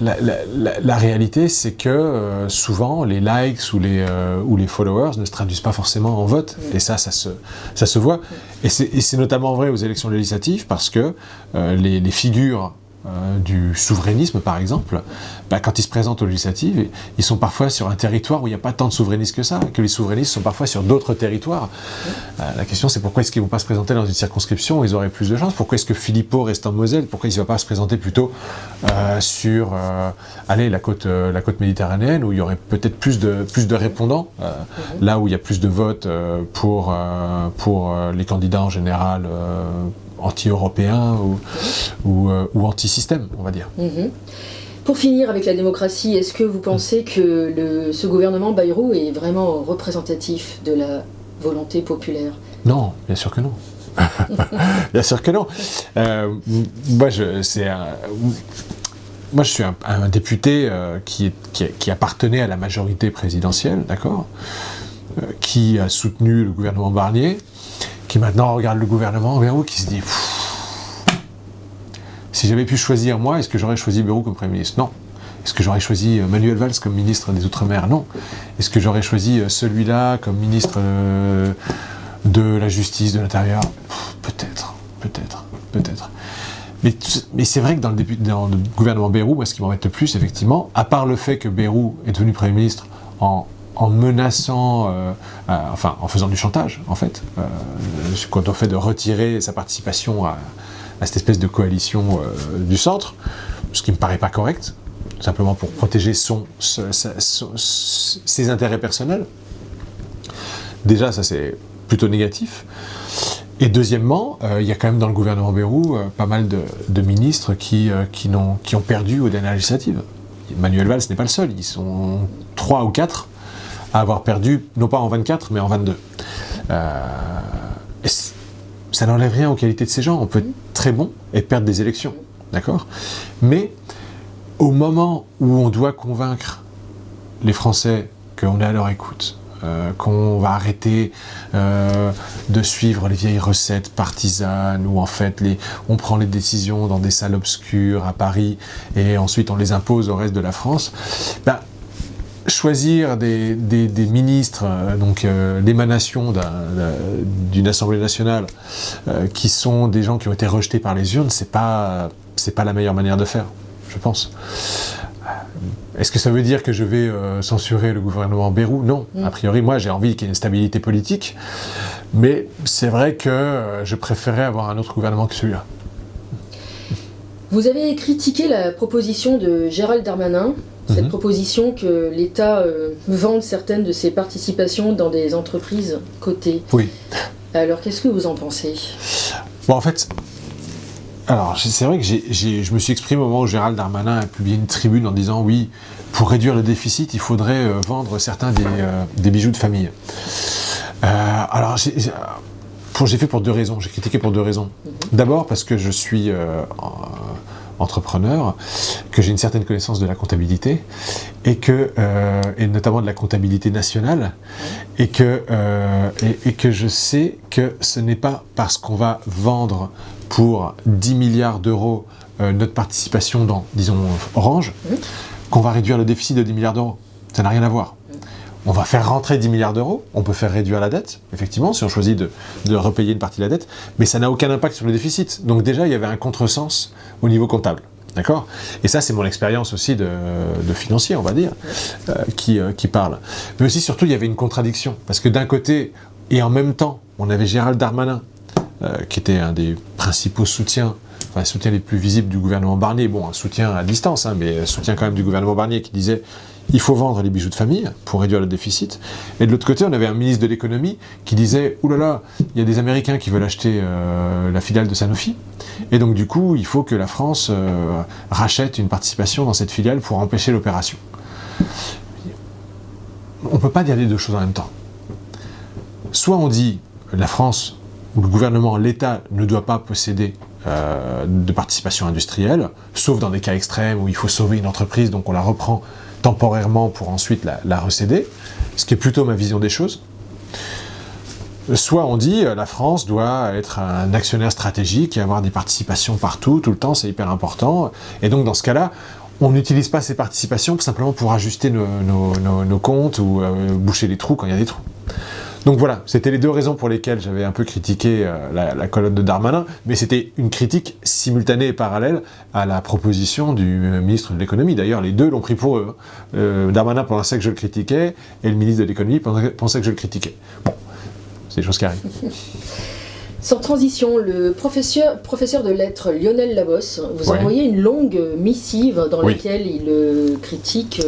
S2: La réalité, c'est que souvent, les likes ou les followers ne se traduisent pas forcément en vote. Et ça se voit. Et c'est notamment vrai aux élections législatives parce que les figures du souverainisme, par exemple, quand ils se présentent aux législatives, ils sont parfois sur un territoire où il n'y a pas tant de souverainistes que ça, que les souverainistes sont parfois sur d'autres territoires. La question, c'est pourquoi est-ce qu'ils ne vont pas se présenter dans une circonscription où ils auraient plus de chance? Pourquoi est-ce que Philippot reste en Moselle? Pourquoi il ne va pas se présenter plutôt sur la côte méditerranéenne, où il y aurait peut-être plus de répondants, là où il y a plus de votes pour les candidats en général anti-européens ou anti-système, on va dire.
S1: Pour finir avec la démocratie, est-ce que vous pensez que ce gouvernement Bayrou est vraiment représentatif de la volonté populaire?
S2: Non, bien sûr que non. Bien sûr que non. Moi, je suis un député qui appartenait à la majorité présidentielle, d'accord, qui a soutenu le gouvernement Barnier, qui maintenant regarde le gouvernement Bayrou, qui se dit si j'avais pu choisir moi, est-ce que j'aurais choisi Bayrou comme Premier ministre? Non. Est-ce que j'aurais choisi Manuel Valls comme ministre des Outre-mer? Non. Est-ce que j'aurais choisi celui-là comme ministre de la Justice, de l'Intérieur? Peut-être. Mais c'est vrai que dans le gouvernement Bayrou, moi, ce qui m'embête le plus, effectivement, à part le fait que Bayrou est devenu Premier ministre en menaçant, en faisant du chantage, en fait, quand on fait de retirer sa participation à cette espèce de coalition du centre, ce qui ne me paraît pas correct, simplement pour protéger ses intérêts personnels. Déjà, ça c'est plutôt négatif. Et deuxièmement, il y a quand même dans le gouvernement Bayrou pas mal de ministres qui ont perdu aux dernières législatives. Manuel Valls n'est pas le seul, ils sont 3 ou 4 à avoir perdu, non pas en 24, mais en 22. Ça n'enlève rien aux qualités de ces gens. On peut être très bon et perdre des élections, d'accord? Mais au moment où on doit convaincre les Français qu'on est à leur écoute, qu'on va arrêter de suivre les vieilles recettes partisanes où en fait on prend les décisions dans des salles obscures à Paris et ensuite on les impose au reste de la France, choisir des ministres, l'émanation d'une Assemblée nationale, qui sont des gens qui ont été rejetés par les urnes, c'est pas la meilleure manière de faire, je pense. Est-ce que ça veut dire que je vais censurer le gouvernement Bayrou ? Non. A priori, moi, j'ai envie qu'il y ait une stabilité politique, mais c'est vrai que je préférerais avoir un autre gouvernement que celui-là.
S1: Vous avez critiqué la proposition de Gérald Darmanin, cette proposition que l'État vende certaines de ses participations dans des entreprises cotées.
S2: Oui.
S1: Alors, qu'est-ce que vous en pensez ?
S2: Bon, en fait, c'est vrai que je me suis exprimé au moment où Gérald Darmanin a publié une tribune en disant oui, pour réduire le déficit, il faudrait vendre certains des bijoux de famille. J'ai fait pour deux raisons, j'ai critiqué pour deux raisons. D'abord parce que je suis entrepreneur, que j'ai une certaine connaissance de la comptabilité, et notamment de la comptabilité nationale, et que je sais que ce n'est pas parce qu'on va vendre pour 10 milliards d'euros notre participation dans, disons, Orange, qu'on va réduire le déficit de 10 milliards d'euros. Ça n'a rien à voir. On va faire rentrer 10 milliards d'euros, on peut faire réduire la dette, effectivement, si on choisit de repayer une partie de la dette, mais ça n'a aucun impact sur le déficit. Donc déjà, il y avait un contresens au niveau comptable. D'accord ? Et ça, c'est mon expérience aussi de financier, on va dire, qui parle. Mais aussi, surtout, il y avait une contradiction. Parce que d'un côté, et en même temps, on avait Gérald Darmanin, qui était un des principaux soutiens les plus visibles du gouvernement Barnier. Bon, un soutien à distance, mais un soutien quand même du gouvernement Barnier qui disait il faut vendre les bijoux de famille pour réduire le déficit. Et de l'autre côté, on avait un ministre de l'économie qui disait oulala, il y a des Américains qui veulent acheter la filiale de Sanofi. Et donc du coup, il faut que la France rachète une participation dans cette filiale pour empêcher l'opération. On ne peut pas dire les deux choses en même temps. Soit on dit la France, ou le gouvernement, l'État ne doit pas posséder de participation industrielle, sauf dans des cas extrêmes où il faut sauver une entreprise, donc on la reprend temporairement pour ensuite la recéder, ce qui est plutôt ma vision des choses. Soit on dit la France doit être un actionnaire stratégique et avoir des participations partout, tout le temps, c'est hyper important. Et donc dans ce cas-là, on n'utilise pas ces participations simplement pour ajuster nos comptes ou boucher les trous quand il y a des trous. Donc voilà, c'était les deux raisons pour lesquelles j'avais un peu critiqué la colonne de Darmanin, mais c'était une critique simultanée et parallèle à la proposition du ministre de l'économie. D'ailleurs, les deux l'ont pris pour eux. Darmanin pensait que je le critiquais, et le ministre de l'économie pensait que je le critiquais. Bon, c'est des choses qui arrivent.
S1: Sans transition, le professeur de lettres Lionel Labosse vous a envoyé une longue missive dans laquelle il critique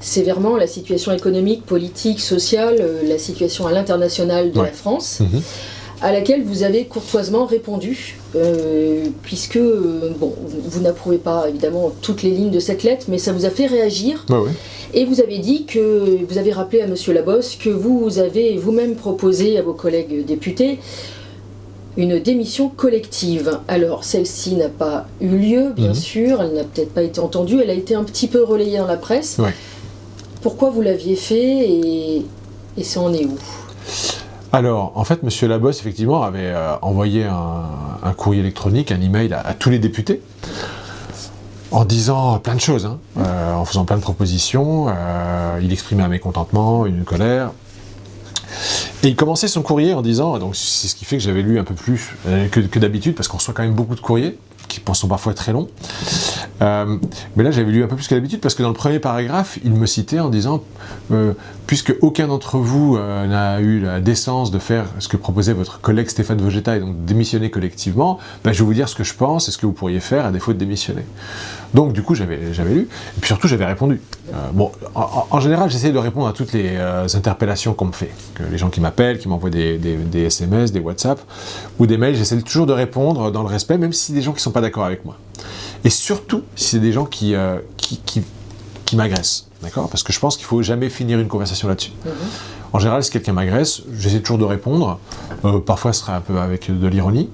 S1: sévèrement la situation économique, politique, sociale, la situation à l'international de la France, à laquelle vous avez courtoisement répondu, puisque vous n'approuvez pas évidemment toutes les lignes de cette lettre, mais ça vous a fait réagir. Et vous avez dit que vous avez rappelé à M. Labosse que vous avez vous-même proposé à vos collègues députés une démission collective. Alors, celle-ci n'a pas eu lieu, bien sûr, elle n'a peut-être pas été entendue, elle a été un petit peu relayée dans la presse. Pourquoi vous l'aviez fait et ça en est où ?
S2: Alors, en fait, M. Labosse, effectivement, avait envoyé un courrier électronique, un email à tous les députés, en disant plein de choses, en faisant plein de propositions. Il exprimait un mécontentement, une colère. Et il commençait son courrier en disant, donc c'est ce qui fait que j'avais lu un peu plus que d'habitude, parce qu'on reçoit quand même beaucoup de courriers, qui sont parfois très longs. Mais là, j'avais lu un peu plus que d'habitude, parce que dans le premier paragraphe, il me citait en disant puisque aucun d'entre vous n'a eu la décence de faire ce que proposait votre collègue Stéphane Vogetta, et donc démissionner collectivement, je vais vous dire ce que je pense et ce que vous pourriez faire à défaut de démissionner. Donc du coup, j'avais lu, et puis surtout, j'avais répondu. En général, j'essaie de répondre à toutes les interpellations qu'on me fait. Que les gens qui m'appellent, qui m'envoient des SMS, des WhatsApp, ou des mails, j'essaie toujours de répondre dans le respect, même si c'est des gens qui ne sont pas d'accord avec moi. Et surtout, si c'est des gens qui m'agressent, d'accord ? Parce que je pense qu'il ne faut jamais finir une conversation là-dessus. En général, si quelqu'un m'agresse, j'essaie toujours de répondre. Parfois, ce sera un peu avec de l'ironie,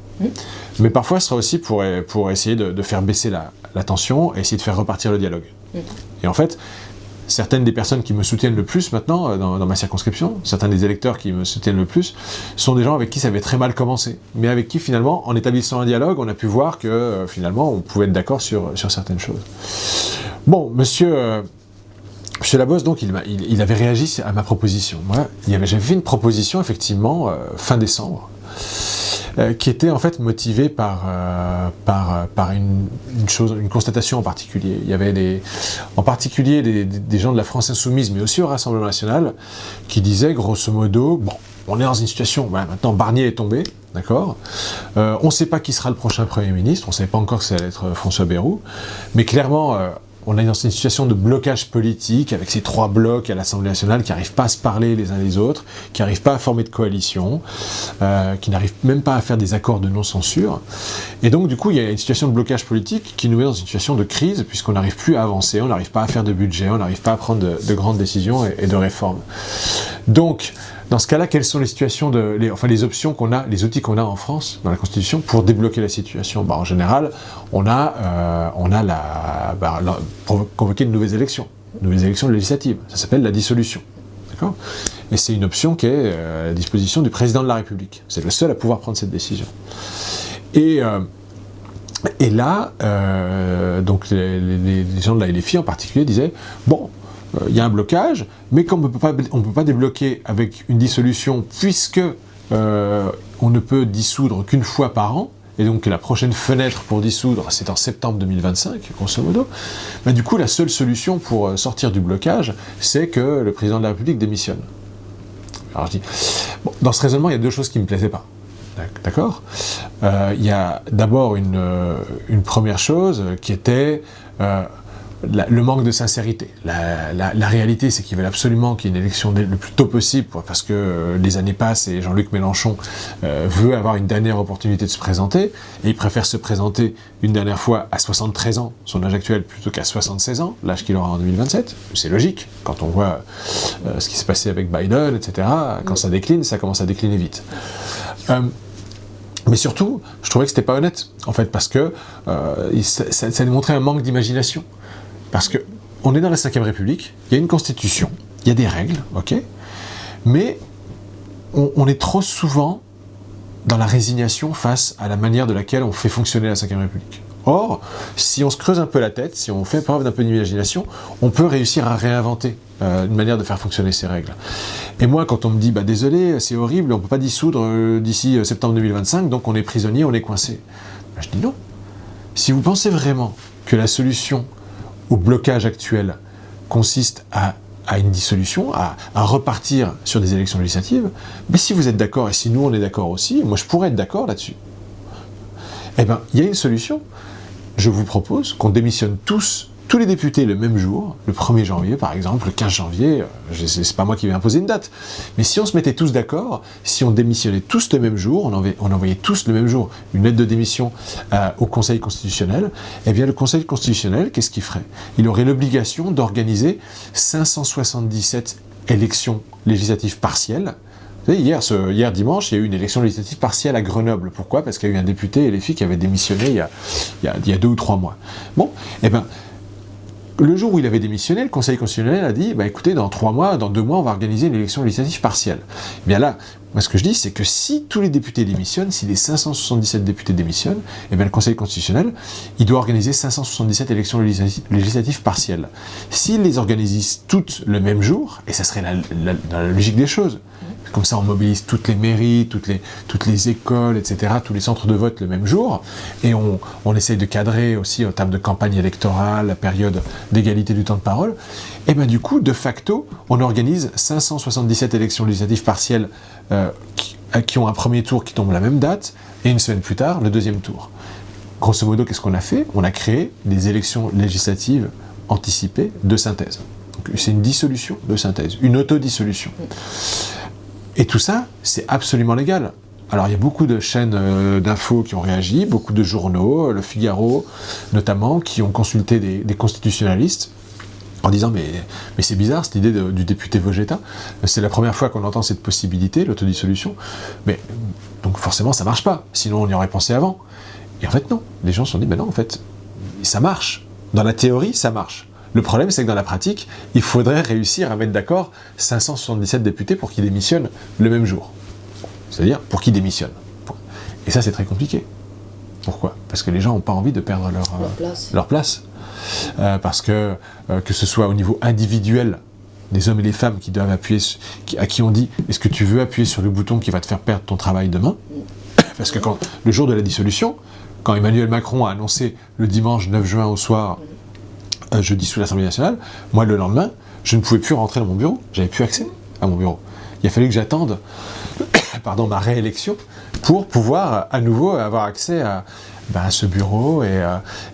S2: mais parfois, ce sera aussi pour essayer de faire baisser la tension et essayer de faire repartir le dialogue. Et en fait, certaines des personnes qui me soutiennent le plus maintenant dans ma circonscription, certains des électeurs qui me soutiennent le plus, sont des gens avec qui ça avait très mal commencé, mais avec qui finalement, en établissant un dialogue, on a pu voir que finalement on pouvait être d'accord sur certaines choses. Bon, Monsieur Labosse, donc, il avait réagi à ma proposition. Moi, j'avais fait une proposition, effectivement, fin décembre, qui était en fait motivée par une constatation en particulier. Il y avait en particulier des gens de la France Insoumise, mais aussi au Rassemblement National, qui disaient, grosso modo, bon, on est dans une situation, voilà, maintenant Barnier est tombé, d'accord, on ne sait pas qui sera le prochain Premier ministre, on ne savait pas encore que ça allait être François Bayrou, mais clairement, on est dans une situation de blocage politique avec ces 3 blocs à l'Assemblée nationale qui n'arrivent pas à se parler les uns les autres, qui n'arrivent pas à former de coalition, qui n'arrivent même pas à faire des accords de non-censure. Et donc, du coup, il y a une situation de blocage politique qui nous met dans une situation de crise puisqu'on n'arrive plus à avancer, on n'arrive pas à faire de budget, on n'arrive pas à prendre de grandes décisions et de réformes. Donc, dans ce cas-là, quelles sont les situations, les options qu'on a, les outils qu'on a en France, dans la Constitution, pour débloquer la situation? En général, on a convoqué de nouvelles élections législatives. Ça s'appelle la dissolution. D'accord ? Et c'est une option qui est à la disposition du président de la République. C'est le seul à pouvoir prendre cette décision. Et là, donc les gens de la LFI en particulier disaient, bon, il y a un blocage, mais comme on ne peut pas débloquer avec une dissolution, puisque on ne peut dissoudre qu'une fois par an, et donc la prochaine fenêtre pour dissoudre, c'est en septembre 2025, grosso modo, ben du coup, la seule solution pour sortir du blocage, c'est que le président de la République démissionne. Alors je dis, bon, dans ce raisonnement, il y a 2 choses qui ne me plaisaient pas. D'accord ? Il y a d'abord une première chose qui était le manque de sincérité. La réalité, c'est qu'ils veulent absolument qu'il y ait une élection le plus tôt possible, parce que les années passent et Jean-Luc Mélenchon veut avoir une dernière opportunité de se présenter, et il préfère se présenter une dernière fois à 73 ans, son âge actuel, plutôt qu'à 76 ans, l'âge qu'il aura en 2027. C'est logique, quand on voit ce qui s'est passé avec Biden, etc., quand ça décline, ça commence à décliner vite. Mais surtout, je trouvais que c'était pas honnête, en fait, parce que ça démontrait un manque d'imagination. Parce qu'on est dans la Ve République, il y a une constitution, il y a des règles, ok, mais on est trop souvent dans la résignation face à la manière de laquelle on fait fonctionner la Ve République. Or, si on se creuse un peu la tête, si on fait preuve d'un peu d'imagination, on peut réussir à réinventer une manière de faire fonctionner ces règles. Et moi, quand on me dit, désolé, c'est horrible, on ne peut pas dissoudre d'ici septembre 2025, donc on est prisonnier, on est coincé. Je dis non. Si vous pensez vraiment que la solution au blocage actuel consiste à une dissolution, à repartir sur des élections législatives, mais si vous êtes d'accord, et si nous on est d'accord aussi, moi je pourrais être d'accord là-dessus, eh bien, il y a une solution. Je vous propose qu'on démissionne tous les députés le même jour, le 1er janvier par exemple, le 15 janvier, c'est pas moi qui vais imposer une date, mais si on se mettait tous d'accord, si on démissionnait tous le même jour, on envoyait tous le même jour une lettre de démission au Conseil constitutionnel, eh bien le Conseil constitutionnel, qu'est-ce qu'il ferait ? Il aurait l'obligation d'organiser 577 élections législatives partielles. Vous savez, hier dimanche, il y a eu une élection législative partielle à Grenoble. Pourquoi ? Parce qu'il y a eu un député LFI qui avait démissionné il y a 2 ou 3 mois. Bon, eh bien, le jour où il avait démissionné, le Conseil constitutionnel a dit, écoutez, dans 2 mois, on va organiser une élection législative partielle. Eh bien là, moi ce que je dis, c'est que si tous les députés démissionnent, si les 577 députés démissionnent, eh bien le Conseil constitutionnel, il doit organiser 577 élections législatives partielles. S'il les organise toutes le même jour, et ça serait dans la logique des choses, comme ça on mobilise toutes les mairies, toutes les écoles, etc., tous les centres de vote le même jour, et on essaye de cadrer aussi en termes de campagne électorale, la période d'égalité du temps de parole, et bien du coup, de facto, on organise 577 élections législatives partielles qui ont un premier tour qui tombe à la même date, et une semaine plus tard, le deuxième tour. Grosso modo, qu'est-ce qu'on a fait ? On a créé des élections législatives anticipées de synthèse. Donc, c'est une dissolution de synthèse, une autodissolution. Et tout ça, c'est absolument légal. Alors il y a beaucoup de chaînes d'infos qui ont réagi, beaucoup de journaux, Le Figaro notamment, qui ont consulté des constitutionnalistes en disant mais c'est bizarre cette idée du député Vogetta, c'est la première fois qu'on entend cette possibilité, l'autodissolution, mais donc forcément ça marche pas, sinon on y aurait pensé avant. Et en fait non, les gens se sont dit non en fait, ça marche, dans la théorie ça marche. Le problème, c'est que dans la pratique, il faudrait réussir à mettre d'accord 577 députés pour qu'ils démissionnent le même jour. C'est-à-dire pour qu'ils démissionnent. Et ça, c'est très compliqué. Pourquoi ? Parce que les gens n'ont pas envie de perdre leur place. Parce que ce soit au niveau individuel, des hommes et des femmes qui doivent appuyer, à qui on dit « Est-ce que tu veux appuyer sur le bouton qui va te faire perdre ton travail demain ?» Parce que le jour de la dissolution, quand Emmanuel Macron a annoncé le dimanche 9 juin au soir « Je dissout l'Assemblée nationale », moi le lendemain, je ne pouvais plus rentrer dans mon bureau, j'avais plus accès à mon bureau. Il a fallu que j'attende ma réélection pour pouvoir à nouveau avoir accès à ce bureau et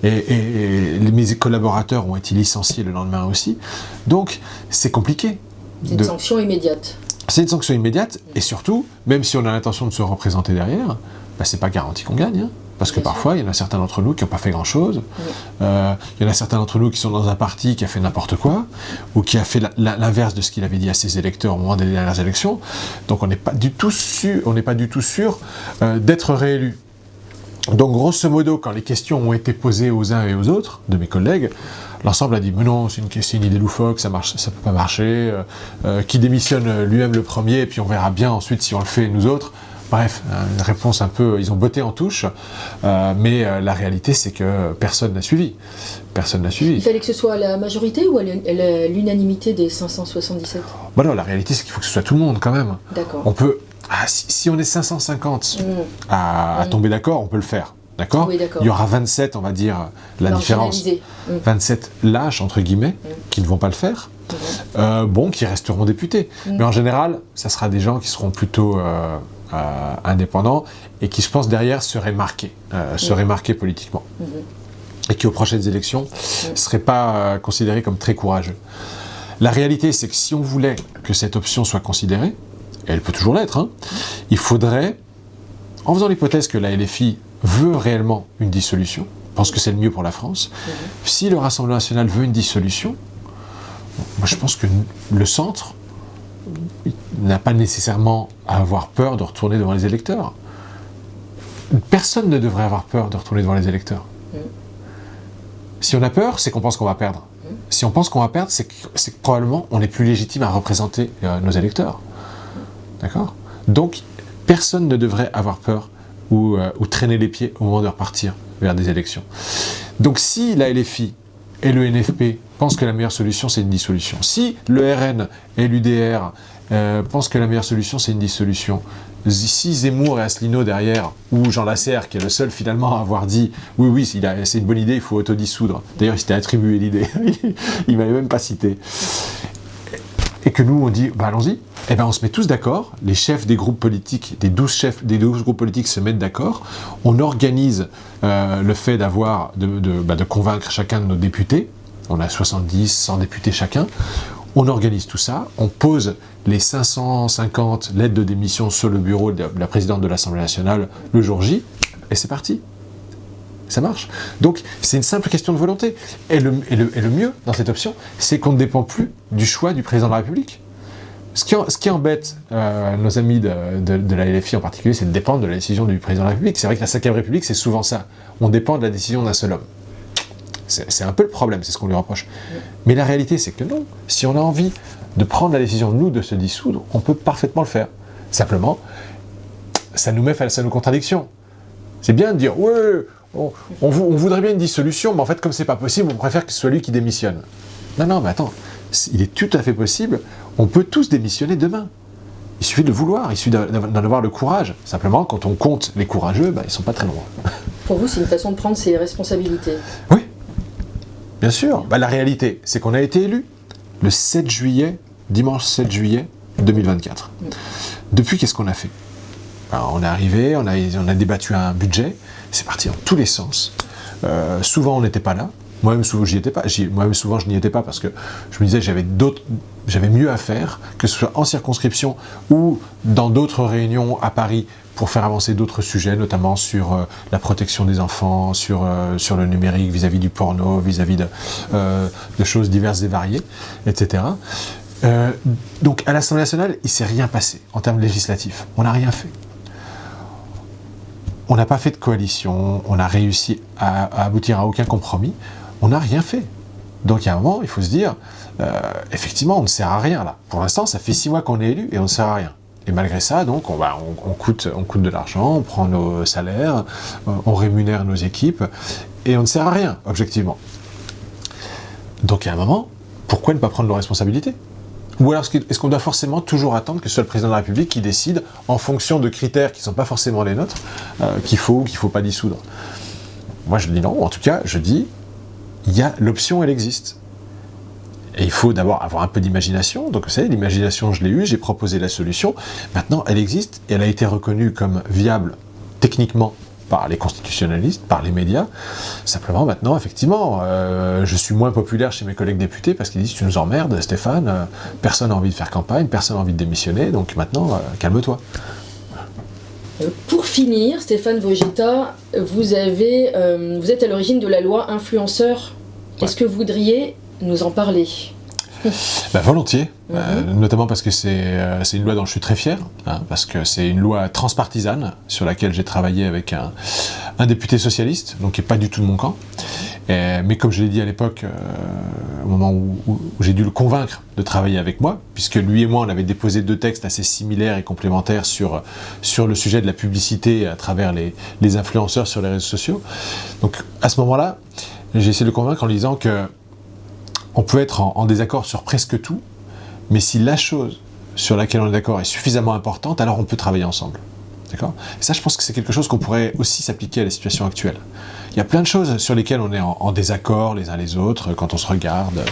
S2: mes collaborateurs ont été licenciés le lendemain aussi. Donc c'est compliqué.
S1: C'est une sanction immédiate.
S2: C'est une sanction immédiate et surtout, même si on a l'intention de se représenter derrière, c'est pas garanti qu'on gagne. Hein. Parce que parfois, il y en a certains d'entre nous qui n'ont pas fait grand-chose. Il y en a certains d'entre nous qui sont dans un parti qui a fait n'importe quoi, ou qui a fait l'inverse de ce qu'il avait dit à ses électeurs au moment des dernières élections. Donc on n'est pas du tout sûr d'être réélu. Donc grosso modo, quand les questions ont été posées aux uns et aux autres, de mes collègues, l'ensemble a dit « Mais non, c'est une idée loufoque, ça ne peut pas marcher, qui démissionne lui-même le premier, et puis on verra bien ensuite si on le fait nous autres. » Bref, une réponse un peu, ils ont botté en touche, mais la réalité c'est que personne n'a suivi. Il
S1: fallait que ce soit à la majorité ou à l'unanimité des 577 ?
S2: Non, la réalité c'est qu'il faut que ce soit tout le monde quand même.
S1: D'accord.
S2: On peut, si on est 550 à tomber d'accord, on peut le faire. D'accord ?
S1: Oui, d'accord.
S2: Il y aura 27, on va dire, la différence. 27 lâches, entre guillemets, qui ne vont pas le faire, qui resteront députés. Mais en général, ça sera des gens qui seront plutôt indépendants et qui, je pense, derrière seraient marqués politiquement. Et qui, aux prochaines élections, ne seraient pas considérés comme très courageux. La réalité, c'est que si on voulait que cette option soit considérée, et elle peut toujours l'être, il faudrait, en faisant l'hypothèse que la LFI veut réellement une dissolution, pense que c'est le mieux pour la France, si le Rassemblement national veut une dissolution, moi je pense que le centre n'a pas nécessairement à avoir peur de retourner devant les électeurs. Personne ne devrait avoir peur de retourner devant les électeurs. Si on a peur, c'est qu'on pense qu'on va perdre. Si on pense qu'on va perdre, c'est que probablement on est plus légitime à représenter nos électeurs. D'accord ? Donc, personne ne devrait avoir peur ou traîner les pieds au moment de repartir vers des élections. Donc si la LFI et le NFP pensent que la meilleure solution c'est une dissolution, si le RN et l'UDR pensent que la meilleure solution c'est une dissolution, si Zemmour et Asselineau derrière, ou Jean Lasserre qui est le seul finalement à avoir dit oui c'est une bonne idée, il faut autodissoudre, d'ailleurs il s'était attribué l'idée, il m'avait même pas cité, et que nous on dit allons-y, on se met tous d'accord, les chefs des groupes politiques, des 12 groupes politiques se mettent d'accord, on organise le fait de convaincre chacun de nos députés, on a 70, 100 députés chacun, on organise tout ça, on pose les 550 lettres de démission sur le bureau de la présidente de l'Assemblée nationale le jour J, et c'est parti. Ça marche. Donc c'est une simple question de volonté. Et le mieux dans cette option, c'est qu'on ne dépend plus du choix du président de la République. Ce qui embête nos amis de la LFI en particulier, c'est de dépendre de la décision du président de la République. C'est vrai que la 5e République, c'est souvent ça. On dépend de la décision d'un seul homme. C'est un peu le problème, c'est ce qu'on lui reproche. Mais la réalité, c'est que non. Si on a envie de prendre la décision, nous, de se dissoudre, on peut parfaitement le faire. Simplement, ça nous met face à nos contradictions. C'est bien de dire, ouais, on voudrait bien une dissolution, mais en fait, comme c'est pas possible, on préfère que ce soit lui qui démissionne. Non, mais attends, il est tout à fait possible, on peut tous démissionner demain. Il suffit de le vouloir, il suffit d'en avoir le courage. Simplement, quand on compte les courageux, ils sont pas très nombreux.
S1: Pour vous, c'est une façon de prendre ses responsabilités.
S2: Oui, bien sûr. La réalité, c'est qu'on a été élu le 7 juillet, dimanche 7 juillet 2024. Depuis, qu'est-ce qu'on a fait ? On est arrivé, on a débattu un budget, c'est parti dans tous les sens. Souvent, on n'était pas là. Moi-même, souvent, j'y étais pas. Moi-même, souvent, je n'y étais pas parce que je me disais que j'avais mieux à faire, que ce soit en circonscription ou dans d'autres réunions à Paris pour faire avancer d'autres sujets, notamment sur la protection des enfants, sur le numérique, vis-à-vis du porno, vis-à-vis de choses diverses et variées, etc. Donc, à l'Assemblée nationale, il ne s'est rien passé en termes législatifs. On n'a rien fait. On n'a pas fait de coalition, on a réussi à aboutir à aucun compromis, on n'a rien fait. Donc il y a un moment, il faut se dire, effectivement, on ne sert à rien là. Pour l'instant, ça fait 6 mois qu'on est élu et on ne sert à rien. Et malgré ça, donc, on coûte de l'argent, on prend nos salaires, on rémunère nos équipes, et on ne sert à rien, objectivement. Donc il y a un moment, pourquoi ne pas prendre nos responsabilités ? Ou alors est-ce qu'on doit forcément toujours attendre que ce soit le président de la République qui décide, en fonction de critères qui ne sont pas forcément les nôtres, qu'il faut ou qu'il ne faut pas dissoudre ? Moi je dis non, en tout cas je dis, l'option elle existe. Et il faut d'abord avoir un peu d'imagination. Donc vous savez, l'imagination je l'ai eue, j'ai proposé la solution. Maintenant elle existe et elle a été reconnue comme viable techniquement par les constitutionnalistes, par les médias. Simplement maintenant, effectivement, je suis moins populaire chez mes collègues députés parce qu'ils disent « tu nous emmerdes Stéphane, personne n'a envie de faire campagne, personne n'a envie de démissionner, donc maintenant, calme-toi ».
S1: Pour finir, Stéphane Vogetta, vous êtes à l'origine de la loi influenceur. Ouais. Est-ce que vous voudriez nous en parler ?
S2: Volontiers, notamment parce que c'est une loi dont je suis très fier, parce que c'est une loi transpartisane sur laquelle j'ai travaillé avec un député socialiste, donc qui n'est pas du tout de mon camp, mais comme je l'ai dit à l'époque, au moment où j'ai dû le convaincre de travailler avec moi, puisque lui et moi on avait déposé 2 textes assez similaires et complémentaires sur le sujet de la publicité à travers les influenceurs sur les réseaux sociaux. Donc à ce moment-là, j'ai essayé de le convaincre en lui disant que on peut être en désaccord sur presque tout, mais si la chose sur laquelle on est d'accord est suffisamment importante, alors on peut travailler ensemble. D'accord ? Et ça, je pense que c'est quelque chose qu'on pourrait aussi s'appliquer à la situation actuelle. Il y a plein de choses sur lesquelles on est en désaccord les uns les autres quand on se regarde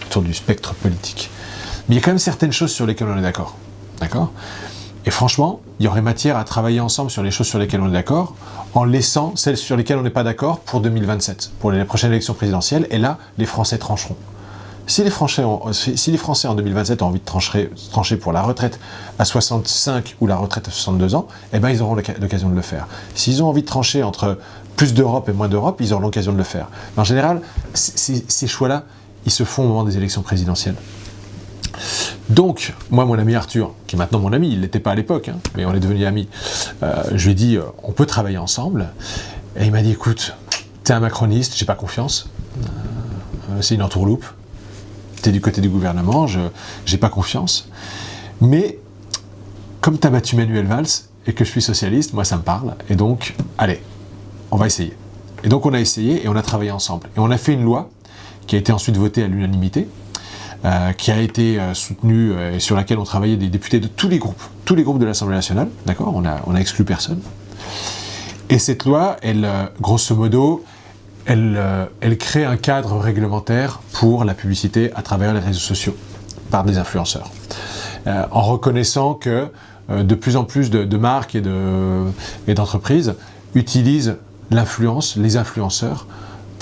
S2: autour du spectre politique. Mais il y a quand même certaines choses sur lesquelles on est d'accord. D'accord ? Et franchement, il y aurait matière à travailler ensemble sur les choses sur lesquelles on est d'accord, en laissant celles sur lesquelles on n'est pas d'accord pour 2027, pour les prochaines élections présidentielles, et là, les Français trancheront. Si les Français en 2027 ont envie de trancher pour la retraite à 65 ou la retraite à 62 ans, eh ben ils auront l'occasion de le faire. S'ils ont envie de trancher entre plus d'Europe et moins d'Europe, ils auront l'occasion de le faire. Mais en général, ces choix-là, ils se font au moment des élections présidentielles. Donc, moi, mon ami Arthur, qui est maintenant mon ami, il ne l'était pas à l'époque, mais on est devenus amis, je lui ai dit, on peut travailler ensemble. Et il m'a dit, écoute, t'es un macroniste, j'ai pas confiance, c'est une entourloupe, t'es du côté du gouvernement, j'ai pas confiance, mais comme t'as battu Manuel Valls et que je suis socialiste, moi ça me parle, et donc, allez, on va essayer. Et donc on a essayé et on a travaillé ensemble. Et on a fait une loi qui a été ensuite votée à l'unanimité, qui a été soutenue et sur laquelle ont travaillé des députés de tous les groupes de l'Assemblée nationale, d'accord ? On a exclu personne. Et cette loi, elle, grosso modo, elle crée un cadre réglementaire pour la publicité à travers les réseaux sociaux, par des influenceurs, en reconnaissant que de plus en plus de marques et d'entreprises utilisent l'influence, les influenceurs,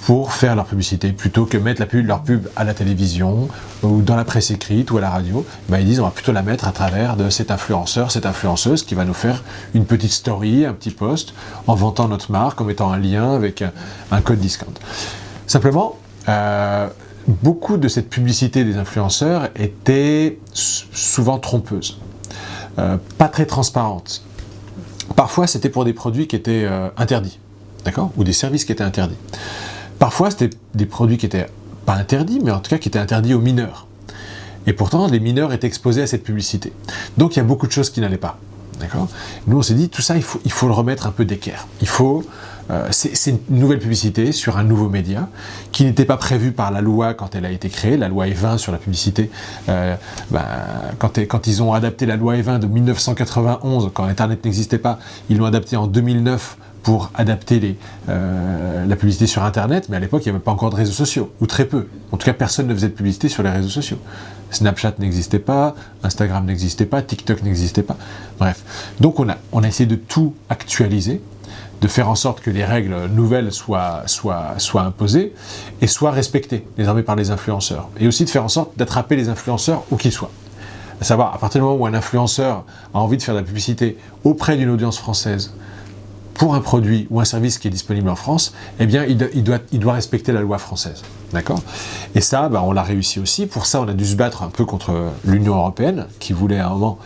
S2: pour faire leur publicité, plutôt que mettre leur pub à la télévision, ou dans la presse écrite, ou à la radio, ils disent on va plutôt la mettre à travers de cet influenceur, cette influenceuse, qui va nous faire une petite story, un petit post, en vantant notre marque, en mettant un lien avec un code discount. Simplement, beaucoup de cette publicité des influenceurs était souvent trompeuse, pas très transparente. Parfois, c'était pour des produits qui étaient interdits, d'accord ? Ou des services qui étaient interdits. Parfois, c'était des produits qui n'étaient pas interdits, mais en tout cas qui étaient interdits aux mineurs. Et pourtant, les mineurs étaient exposés à cette publicité. Donc, il y a beaucoup de choses qui n'allaient pas. D'accord ? Nous, on s'est dit, tout ça, il faut le remettre un peu d'équerre. C'est une nouvelle publicité sur un nouveau média qui n'était pas prévu par la loi quand elle a été créée, la loi E20 sur la publicité. Quand ils ont adapté la loi E20 de 1991, quand Internet n'existait pas, ils l'ont adaptée en 2009 pour adapter la publicité sur Internet, mais à l'époque, il n'y avait pas encore de réseaux sociaux, ou très peu. En tout cas, personne ne faisait de publicité sur les réseaux sociaux. Snapchat n'existait pas, Instagram n'existait pas, TikTok n'existait pas. Bref. Donc, on a essayé de tout actualiser, de faire en sorte que les règles nouvelles soient imposées et soient respectées, désormais par les influenceurs. Et aussi de faire en sorte d'attraper les influenceurs où qu'ils soient. À savoir, à partir du moment où un influenceur a envie de faire de la publicité auprès d'une audience française, pour un produit ou un service qui est disponible en France, eh bien, il doit respecter la loi française. D'accord ? Et ça, on l'a réussi aussi. Pour ça, on a dû se battre un peu contre l'Union européenne, qui voulait à un moment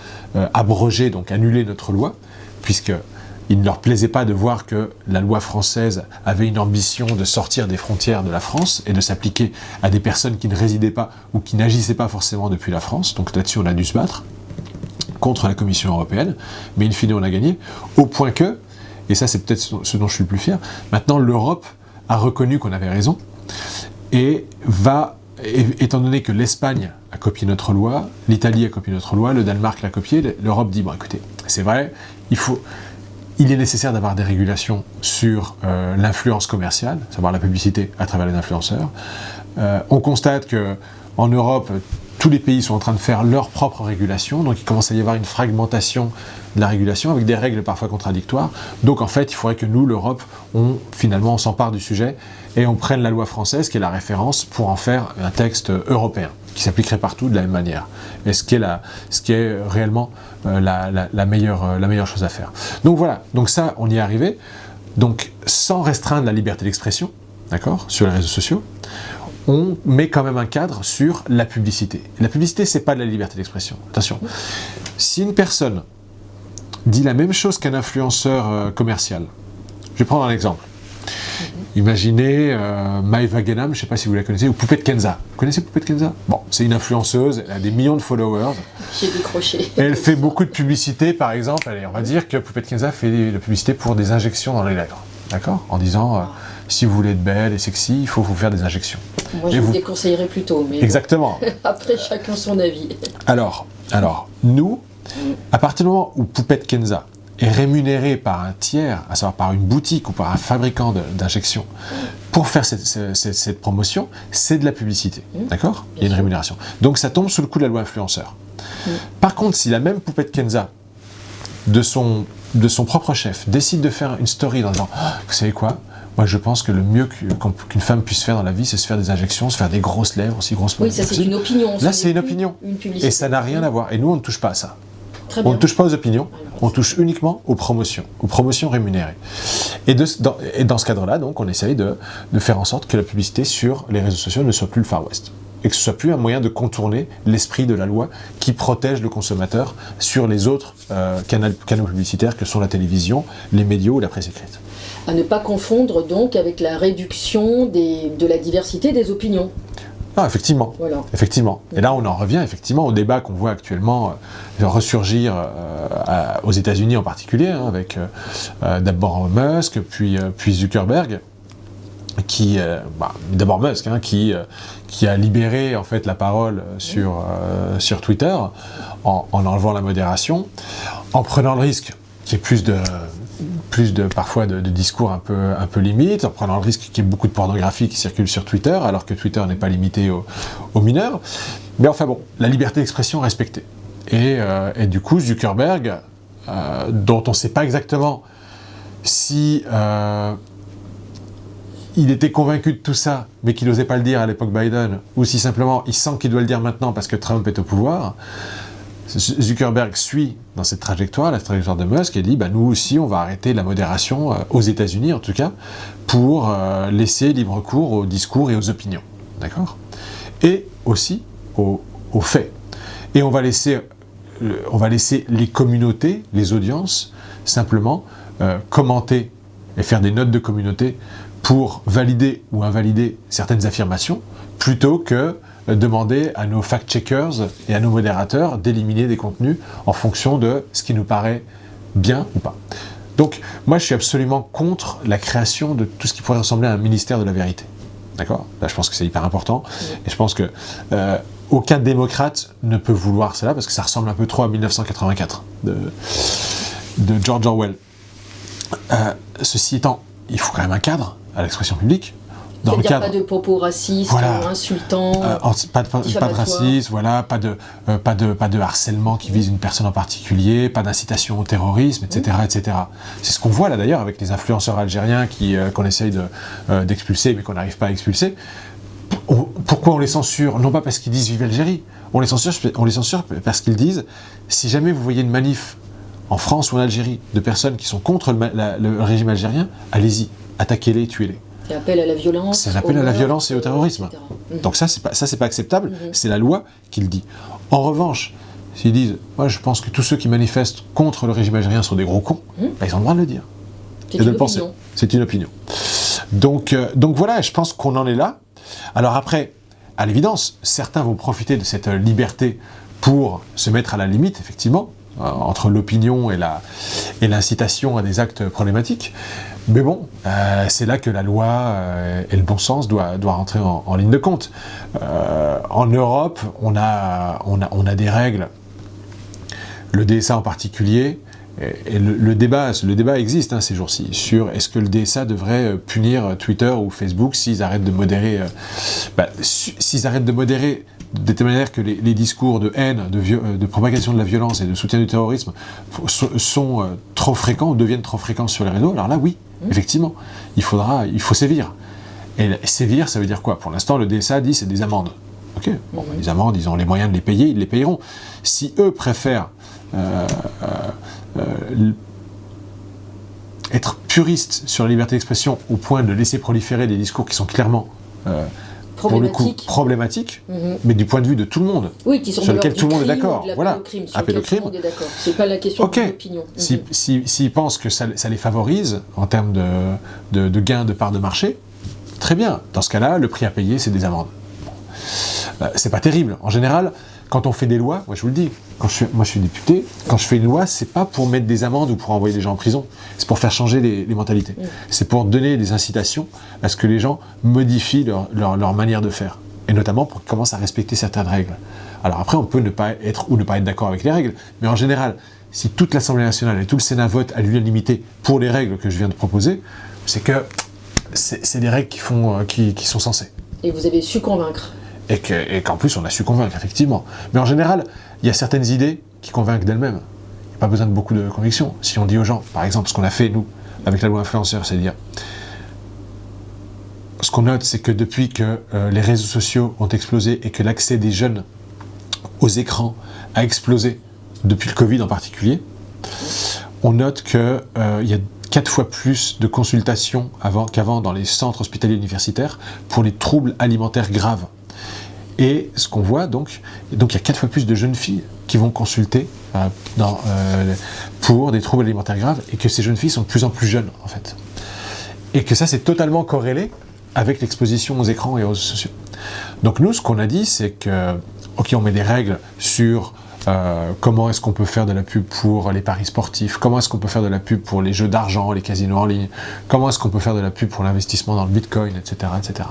S2: abroger, donc annuler notre loi, puisqu'il il ne leur plaisait pas de voir que la loi française avait une ambition de sortir des frontières de la France et de s'appliquer à des personnes qui ne résidaient pas ou qui n'agissaient pas forcément depuis la France. Donc là-dessus, on a dû se battre contre la Commission européenne, mais in fine, on a gagné, au point que, et ça c'est peut-être ce dont je suis le plus fier, maintenant l'Europe a reconnu qu'on avait raison, et étant donné que l'Espagne a copié notre loi, l'Italie a copié notre loi, le Danemark l'a copié, l'Europe dit, bon écoutez, c'est vrai, il est nécessaire d'avoir des régulations sur l'influence commerciale, savoir la publicité à travers les influenceurs. On constate qu'en Europe, tous les pays sont en train de faire leur propre régulation, donc il commence à y avoir une fragmentation de la régulation avec des règles parfois contradictoires. Donc en fait, il faudrait que nous, l'Europe, on s'empare du sujet et on prenne la loi française, qui est la référence, pour en faire un texte européen, qui s'appliquerait partout de la même manière. Et ce qui est réellement la meilleure chose à faire. Donc voilà, donc ça, on y est arrivé. Donc sans restreindre la liberté d'expression, d'accord, sur les réseaux sociaux, on met quand même un cadre sur la publicité. La publicité, c'est pas de la liberté d'expression. Attention, si une personne dit la même chose qu'un influenceur commercial, je vais prendre un exemple. Imaginez Maëva Guénam, je ne sais pas si vous la connaissez, ou Poupette Kenza. Vous connaissez Poupette Kenza? Bon, c'est une influenceuse, elle a des millions de followers.
S1: J'ai décroché.
S2: Elle fait beaucoup de publicité, par exemple. Allez, on va dire que Poupette Kenza fait de la publicité pour des injections dans les lèvres. D'accord? En disant, si vous voulez être belle et sexy, il faut vous faire des injections.
S1: Moi, je vous déconseillerais plutôt. Mais
S2: exactement.
S1: Après, chacun son avis.
S2: Alors, nous, à partir du moment où Poupette Kenza est rémunérée par un tiers, à savoir par une boutique ou par un fabricant d'injections, pour faire cette promotion, c'est de la publicité. D'accord? Il y a une rémunération. Donc ça tombe sous le coup de la loi influenceur. Par contre, si la même Poupette Kenza, de son propre chef, décide de faire une story en disant « Vous savez quoi ? Moi, je pense que le mieux qu'une femme puisse faire dans la vie, c'est se faire des injections, se faire des grosses lèvres, aussi grosses lèvres. »
S1: Oui, ça c'est une opinion.
S2: Là, c'est une opinion. Et ça n'a rien à voir. Et nous, on ne touche pas à ça. On ne touche pas aux opinions, on touche uniquement aux promotions rémunérées. Et dans ce cadre-là, donc, on essaye de faire en sorte que la publicité sur les réseaux sociaux ne soit plus le Far West. Et que ce soit plus un moyen de contourner l'esprit de la loi qui protège le consommateur sur les autres canaux publicitaires que sont la télévision, les médias ou la presse écrite.
S1: À ne pas confondre donc avec la réduction de la diversité des opinions.
S2: Ah, effectivement.
S1: Voilà.
S2: Effectivement. Et là, on en revient effectivement au débat qu'on voit actuellement ressurgir aux États-Unis en particulier, avec d'abord Musk, puis Zuckerberg, d'abord Musk, qui a libéré en fait la parole sur Twitter en enlevant la modération, en prenant le risque qu'il y ait parfois de discours un peu limites, en prenant le risque qu'il y ait beaucoup de pornographie qui circule sur Twitter, alors que Twitter n'est pas limité aux mineurs. Mais enfin bon, la liberté d'expression respectée. Et du coup, Zuckerberg, dont on ne sait pas exactement si il était convaincu de tout ça, mais qu'il n'osait pas le dire à l'époque Biden, ou si simplement il sent qu'il doit le dire maintenant parce que Trump est au pouvoir, Zuckerberg suit dans cette trajectoire, la trajectoire de Musk, et dit nous aussi on va arrêter la modération, aux États-Unis en tout cas, pour laisser libre cours aux discours et aux opinions. D'accord ? Et aussi aux faits. Et on va laisser les communautés, les audiences, simplement commenter et faire des notes de communauté pour valider ou invalider certaines affirmations, plutôt que demander à nos fact-checkers et à nos modérateurs d'éliminer des contenus en fonction de ce qui nous paraît bien ou pas. Donc, moi, je suis absolument contre la création de tout ce qui pourrait ressembler à un ministère de la vérité. D'accord ? Là, je pense que c'est hyper important. Et je pense que aucun démocrate ne peut vouloir cela, parce que ça ressemble un peu trop à 1984 de George Orwell. Ceci étant, il faut quand même un cadre à l'expression publique.
S1: C'est-à-dire pas de propos racistes, insultants,
S2: pas de racisme, pas de harcèlement qui vise une personne en particulier, pas d'incitation au terrorisme, etc., etc. C'est ce qu'on voit là d'ailleurs avec les influenceurs algériens qu'on essaye d'expulser mais qu'on n'arrive pas à expulser. Pourquoi on les censure? Non pas parce qu'ils disent « Vive l'Algérie », on les censure parce qu'ils disent « Si jamais vous voyez une manif en France ou en Algérie de personnes qui sont contre le régime algérien, allez-y, attaquez-les, tuez-les ».
S1: C'est un appel à la violence.
S2: C'est un appel à la violence et au terrorisme. Donc ça, c'est pas acceptable, c'est la loi qui le dit. En revanche, s'ils disent « Moi, je pense que tous ceux qui manifestent contre le régime algérien sont des gros cons ils ont le droit de le dire.
S1: C'est une opinion.
S2: C'est une opinion. Donc voilà, je pense qu'on en est là. Alors après, à l'évidence, certains vont profiter de cette liberté pour se mettre à la limite, effectivement, entre l'opinion et l'incitation à des actes problématiques. Mais bon, c'est là que la loi et le bon sens doivent rentrer en ligne de compte. En Europe, on a des règles, le DSA en particulier, et le débat existe ces jours-ci sur est-ce que le DSA devrait punir Twitter ou Facebook s'ils arrêtent de modérer, de telle manière que les discours de haine, de propagation de la violence et de soutien du terrorisme sont trop fréquents ou deviennent trop fréquents sur les réseaux. Alors là, oui, effectivement, il faut sévir. Et sévir, ça veut dire quoi? Pour l'instant, le DSA dit c'est des amendes. Ok, bon, les amendes, ils ont les moyens de les payer, ils les payeront. Si eux préfèrent être puristes sur la liberté d'expression au point de laisser proliférer des discours qui sont clairement pour le coup problématiques, mais du point de vue de tout le monde,
S1: oui, qui sont
S2: sur lequel tout le monde est d'accord.
S1: Voilà, appel au crime. C'est pas la question de l'opinion.
S2: S'ils pensent que ça les favorise en termes de gains de part de marché, très bien. Dans ce cas-là, le prix à payer, c'est des amendes. C'est pas terrible. En général, quand on fait des lois, moi je vous le dis, moi je suis député, quand je fais une loi, c'est pas pour mettre des amendes ou pour envoyer des gens en prison, c'est pour faire changer les mentalités. C'est pour donner des incitations à ce que les gens modifient leur manière de faire, et notamment pour qu'ils commencent à respecter certaines règles. Alors après, on peut ne pas être d'accord avec les règles, mais en général, si toute l'Assemblée nationale et tout le Sénat votent à l'unanimité pour les règles que je viens de proposer, c'est que c'est des règles qui sont censées.
S1: Et vous avez su convaincre.
S2: Et qu'en plus on a su convaincre, effectivement. Mais en général, il y a certaines idées qui convainquent d'elles-mêmes. Il n'y a pas besoin de beaucoup de conviction. Si on dit aux gens, par exemple, ce qu'on a fait, nous, avec la loi influenceur, c'est dire... Ce qu'on note, c'est que depuis que les réseaux sociaux ont explosé et que l'accès des jeunes aux écrans a explosé, depuis le Covid en particulier, on note qu'il y a 4 fois plus de consultations qu'avant dans les centres hospitaliers universitaires pour les troubles alimentaires graves. Et ce qu'on voit donc il y a 4 fois plus de jeunes filles qui vont consulter pour des troubles alimentaires graves, et que ces jeunes filles sont de plus en plus jeunes en fait. Et que ça c'est totalement corrélé avec l'exposition aux écrans et aux réseaux sociaux. Donc nous ce qu'on a dit c'est que, ok, on met des règles sur comment est-ce qu'on peut faire de la pub pour les paris sportifs, comment est-ce qu'on peut faire de la pub pour les jeux d'argent, les casinos en ligne, comment est-ce qu'on peut faire de la pub pour l'investissement dans le bitcoin, etc. etc.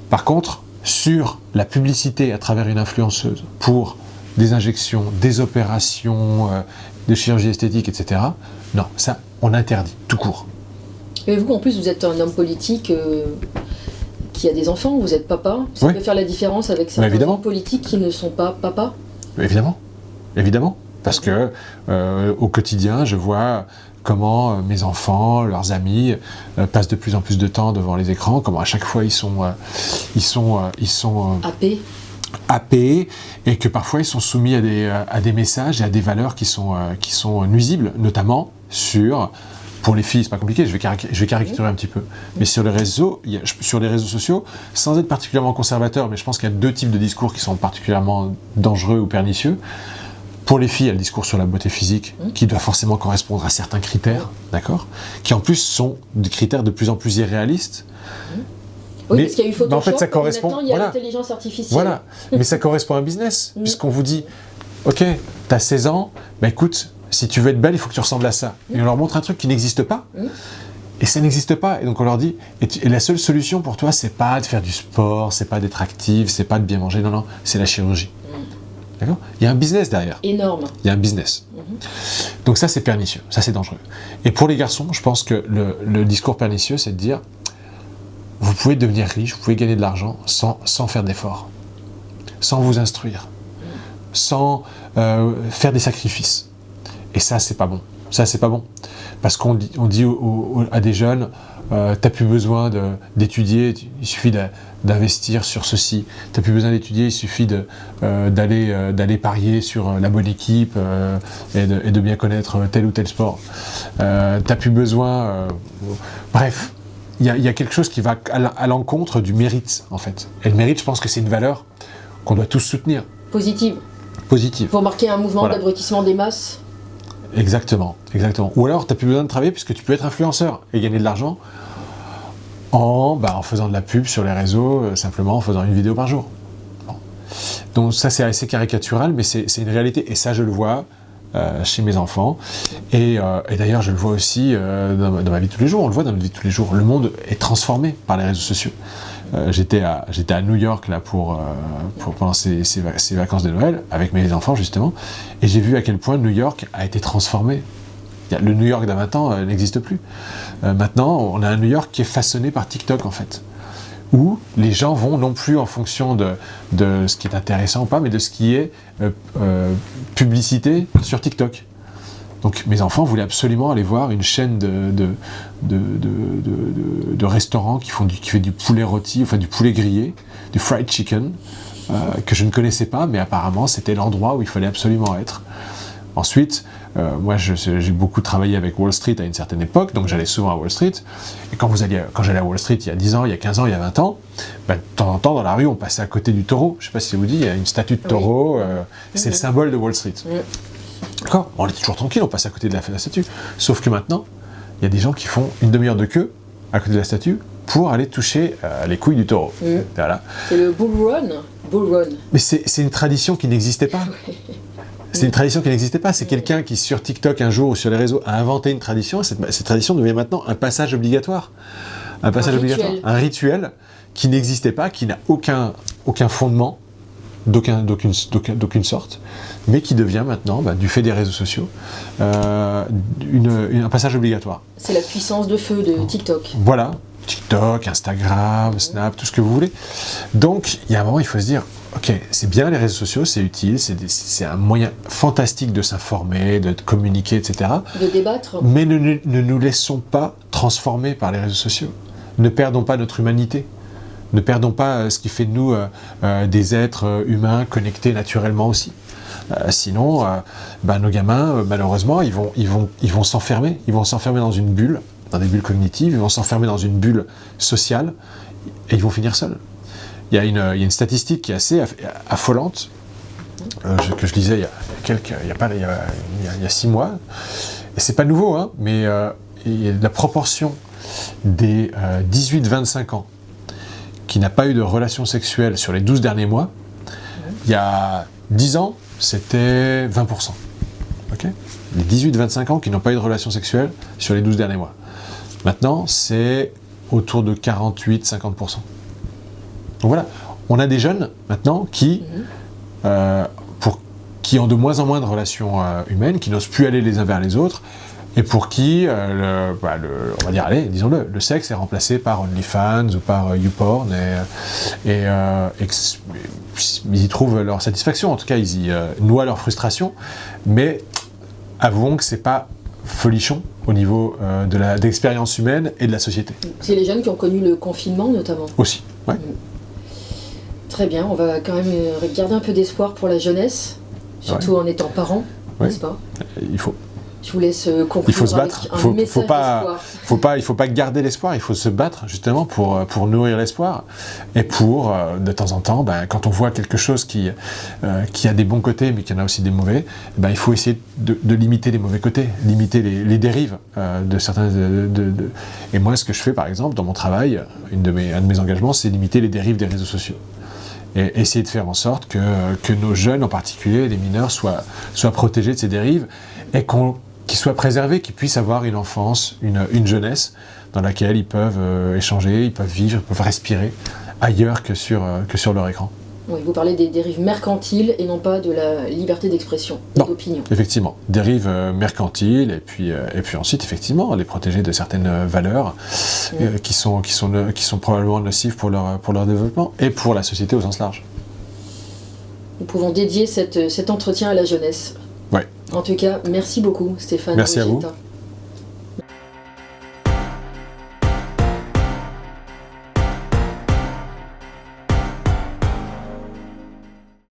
S2: Par contre, sur la publicité à travers une influenceuse pour des injections, des opérations, de chirurgie esthétique, etc., non, ça, on interdit, tout court.
S1: Et vous, en plus, vous êtes un homme politique qui a des enfants, vous êtes papa, ça peut faire la différence avec certains hommes politiques qui ne sont pas papa?
S2: Évidemment, parce que au quotidien, je vois comment mes enfants, leurs amis passent de plus en plus de temps devant les écrans, comment à chaque fois ils sont happés, et que parfois ils sont soumis à des messages et à des valeurs qui sont nuisibles, notamment pour les filles, c'est pas compliqué, je vais caricaturer un petit peu, mais sur les réseaux sociaux, sans être particulièrement conservateur, mais je pense qu'il y a 2 types de discours qui sont particulièrement dangereux ou pernicieux. Pour les filles, il y a le discours sur la beauté physique, qui doit forcément correspondre à certains critères, d'accord, qui en plus sont des critères de plus en plus irréalistes.
S1: Oui, parce qu'il y a eu Photoshop,
S2: en fait, ça correspond,
S1: maintenant il y a l'intelligence artificielle.
S2: Voilà, mais ça correspond à un business, puisqu'on vous dit, ok, t'as 16 ans, bah écoute, si tu veux être belle, il faut que tu ressembles à ça. Et on leur montre un truc qui n'existe pas, et ça n'existe pas. Et donc on leur dit, et la seule solution pour toi, c'est pas de faire du sport, c'est pas d'être active, c'est pas de bien manger, non, c'est la chirurgie. D'accord ? Il y a un business derrière.
S1: Énorme.
S2: Il y a un business. Donc ça, c'est pernicieux, ça, c'est dangereux. Et pour les garçons, je pense que le discours pernicieux, c'est de dire, vous pouvez devenir riche, vous pouvez gagner de l'argent sans faire d'efforts, sans vous instruire, sans faire des sacrifices. Et ça, c'est pas bon. Ça, c'est pas bon. Parce qu'on dit à des jeunes, t'as plus besoin d'étudier, il suffit d'investir sur ceci. T'as plus besoin d'étudier, il suffit d'aller parier sur la bonne équipe et de bien connaître tel ou tel sport. T'as plus besoin... bref, il y a quelque chose qui va à l'encontre du mérite, en fait. Et le mérite, je pense que c'est une valeur qu'on doit tous soutenir.
S1: Positive.
S2: positive.
S1: Vous remarquez un mouvement
S2: Voilà.
S1: d'abrutissement des masses?
S2: Exactement, exactement. Ou alors, tu n'as plus besoin de travailler puisque tu peux être influenceur et gagner de l'argent en faisant de la pub sur les réseaux, simplement en faisant une vidéo par jour. Bon. Donc ça, c'est assez caricatural, mais c'est une réalité. Et ça, je le vois chez mes enfants. Et d'ailleurs, je le vois aussi dans ma vie de tous les jours. On le voit dans notre vie de tous les jours. Le monde est transformé par les réseaux sociaux. J'étais à New York là pendant ces vacances de Noël avec mes enfants justement, et j'ai vu à quel point New York a été transformé. Le New York d'à 20 ans n'existe plus. Maintenant, on a un New York qui est façonné par TikTok en fait, où les gens vont non plus en fonction de ce qui est intéressant ou pas, mais de ce qui est publicité sur TikTok. Donc mes enfants voulaient absolument aller voir une chaîne de restaurants qui fait du poulet rôti, enfin du poulet grillé, du fried chicken, que je ne connaissais pas, mais apparemment c'était l'endroit où il fallait absolument être. Ensuite, moi j'ai beaucoup travaillé avec Wall Street à une certaine époque, donc j'allais souvent à Wall Street, et quand j'allais à Wall Street il y a 10 ans, il y a 15 ans, il y a 20 ans, de temps en temps dans la rue on passait à côté du taureau, je ne sais pas si ça vous dit, il y a une statue de taureau, c'est le symbole de Wall Street. D'accord ? On était toujours tranquille, on passait à côté de la statue. Sauf que maintenant, il y a des gens qui font une demi-heure de queue à côté de la statue pour aller toucher les couilles du taureau. Voilà.
S1: C'est le bull run.
S2: Mais c'est une tradition qui n'existait pas. C'est une tradition qui n'existait pas. C'est quelqu'un qui, sur TikTok un jour ou sur les réseaux, a inventé une tradition. Et cette tradition devient maintenant un passage obligatoire. Un un rituel qui n'existait pas, qui n'a aucun fondement d'aucune sorte, mais qui devient maintenant, du fait des réseaux sociaux, un passage obligatoire.
S1: C'est la puissance de feu de TikTok.
S2: Voilà, TikTok, Instagram, Snap, tout ce que vous voulez. Donc, il y a un moment, il faut se dire, ok, c'est bien les réseaux sociaux, c'est utile, c'est un moyen fantastique de s'informer, de communiquer, etc.
S1: De débattre.
S2: Mais ne nous laissons pas transformer par les réseaux sociaux. Ne perdons pas notre humanité. Ne perdons pas ce qui fait de nous des êtres humains connectés naturellement aussi. Sinon, nos gamins, malheureusement, ils vont s'enfermer. Ils vont s'enfermer dans une bulle, dans des bulles cognitives. Ils vont s'enfermer dans une bulle sociale et ils vont finir seuls. Il y a une statistique qui est assez affolante que je lisais il y a 6 mois. Et c'est pas nouveau, hein, mais la proportion des 18-25 ans qui n'a pas eu de relation sexuelle sur les 12 derniers mois, il y a 10 ans, c'était 20%. Okay ? Les 18-25 ans qui n'ont pas eu de relation sexuelle sur les 12 derniers mois. Maintenant, c'est autour de 48-50%. Donc voilà, on a des jeunes maintenant qui ont de moins en moins de relations humaines, qui n'osent plus aller les uns vers les autres, et pour qui, on va dire, allez, disons-le, le sexe est remplacé par OnlyFans ou par YouPorn, et ils y trouvent leur satisfaction, en tout cas ils y noient leur frustration, mais avouons que c'est pas folichon au niveau de l'expérience humaine et de la société.
S1: C'est les jeunes qui ont connu le confinement notamment.
S2: Aussi, ouais.
S1: Très bien, on va quand même garder un peu d'espoir pour la jeunesse, surtout en étant parents, n'est-ce pas ?
S2: Il faut.
S1: Je vous laisse conclure.
S2: Il faut se battre.
S1: Avec un message d'espoir.
S2: Il faut pas garder l'espoir. Il faut se battre justement pour nourrir l'espoir et pour de temps en temps, quand on voit quelque chose qui a des bons côtés mais qui en a aussi des mauvais, il faut essayer de limiter les mauvais côtés, limiter les dérives de certains. Et moi, ce que je fais par exemple dans mon travail, un de mes engagements, c'est limiter les dérives des réseaux sociaux. Et essayer de faire en sorte que nos jeunes, en particulier les mineurs, soient protégés de ces dérives et qu'ils soient préservés, qu'ils puissent avoir une enfance, une jeunesse dans laquelle ils peuvent échanger, ils peuvent vivre, ils peuvent respirer ailleurs que sur leur écran.
S1: Oui, vous parlez des dérives mercantiles et non pas de la liberté d'expression et d'opinion.
S2: Effectivement, dérives mercantiles et puis ensuite effectivement les protéger de certaines valeurs qui sont probablement nocives pour leur développement et pour la société au sens large.
S1: Nous pouvons dédier cet entretien à la jeunesse.
S2: Ouais.
S1: En tout cas, merci beaucoup Stéphane.
S2: Merci à vous.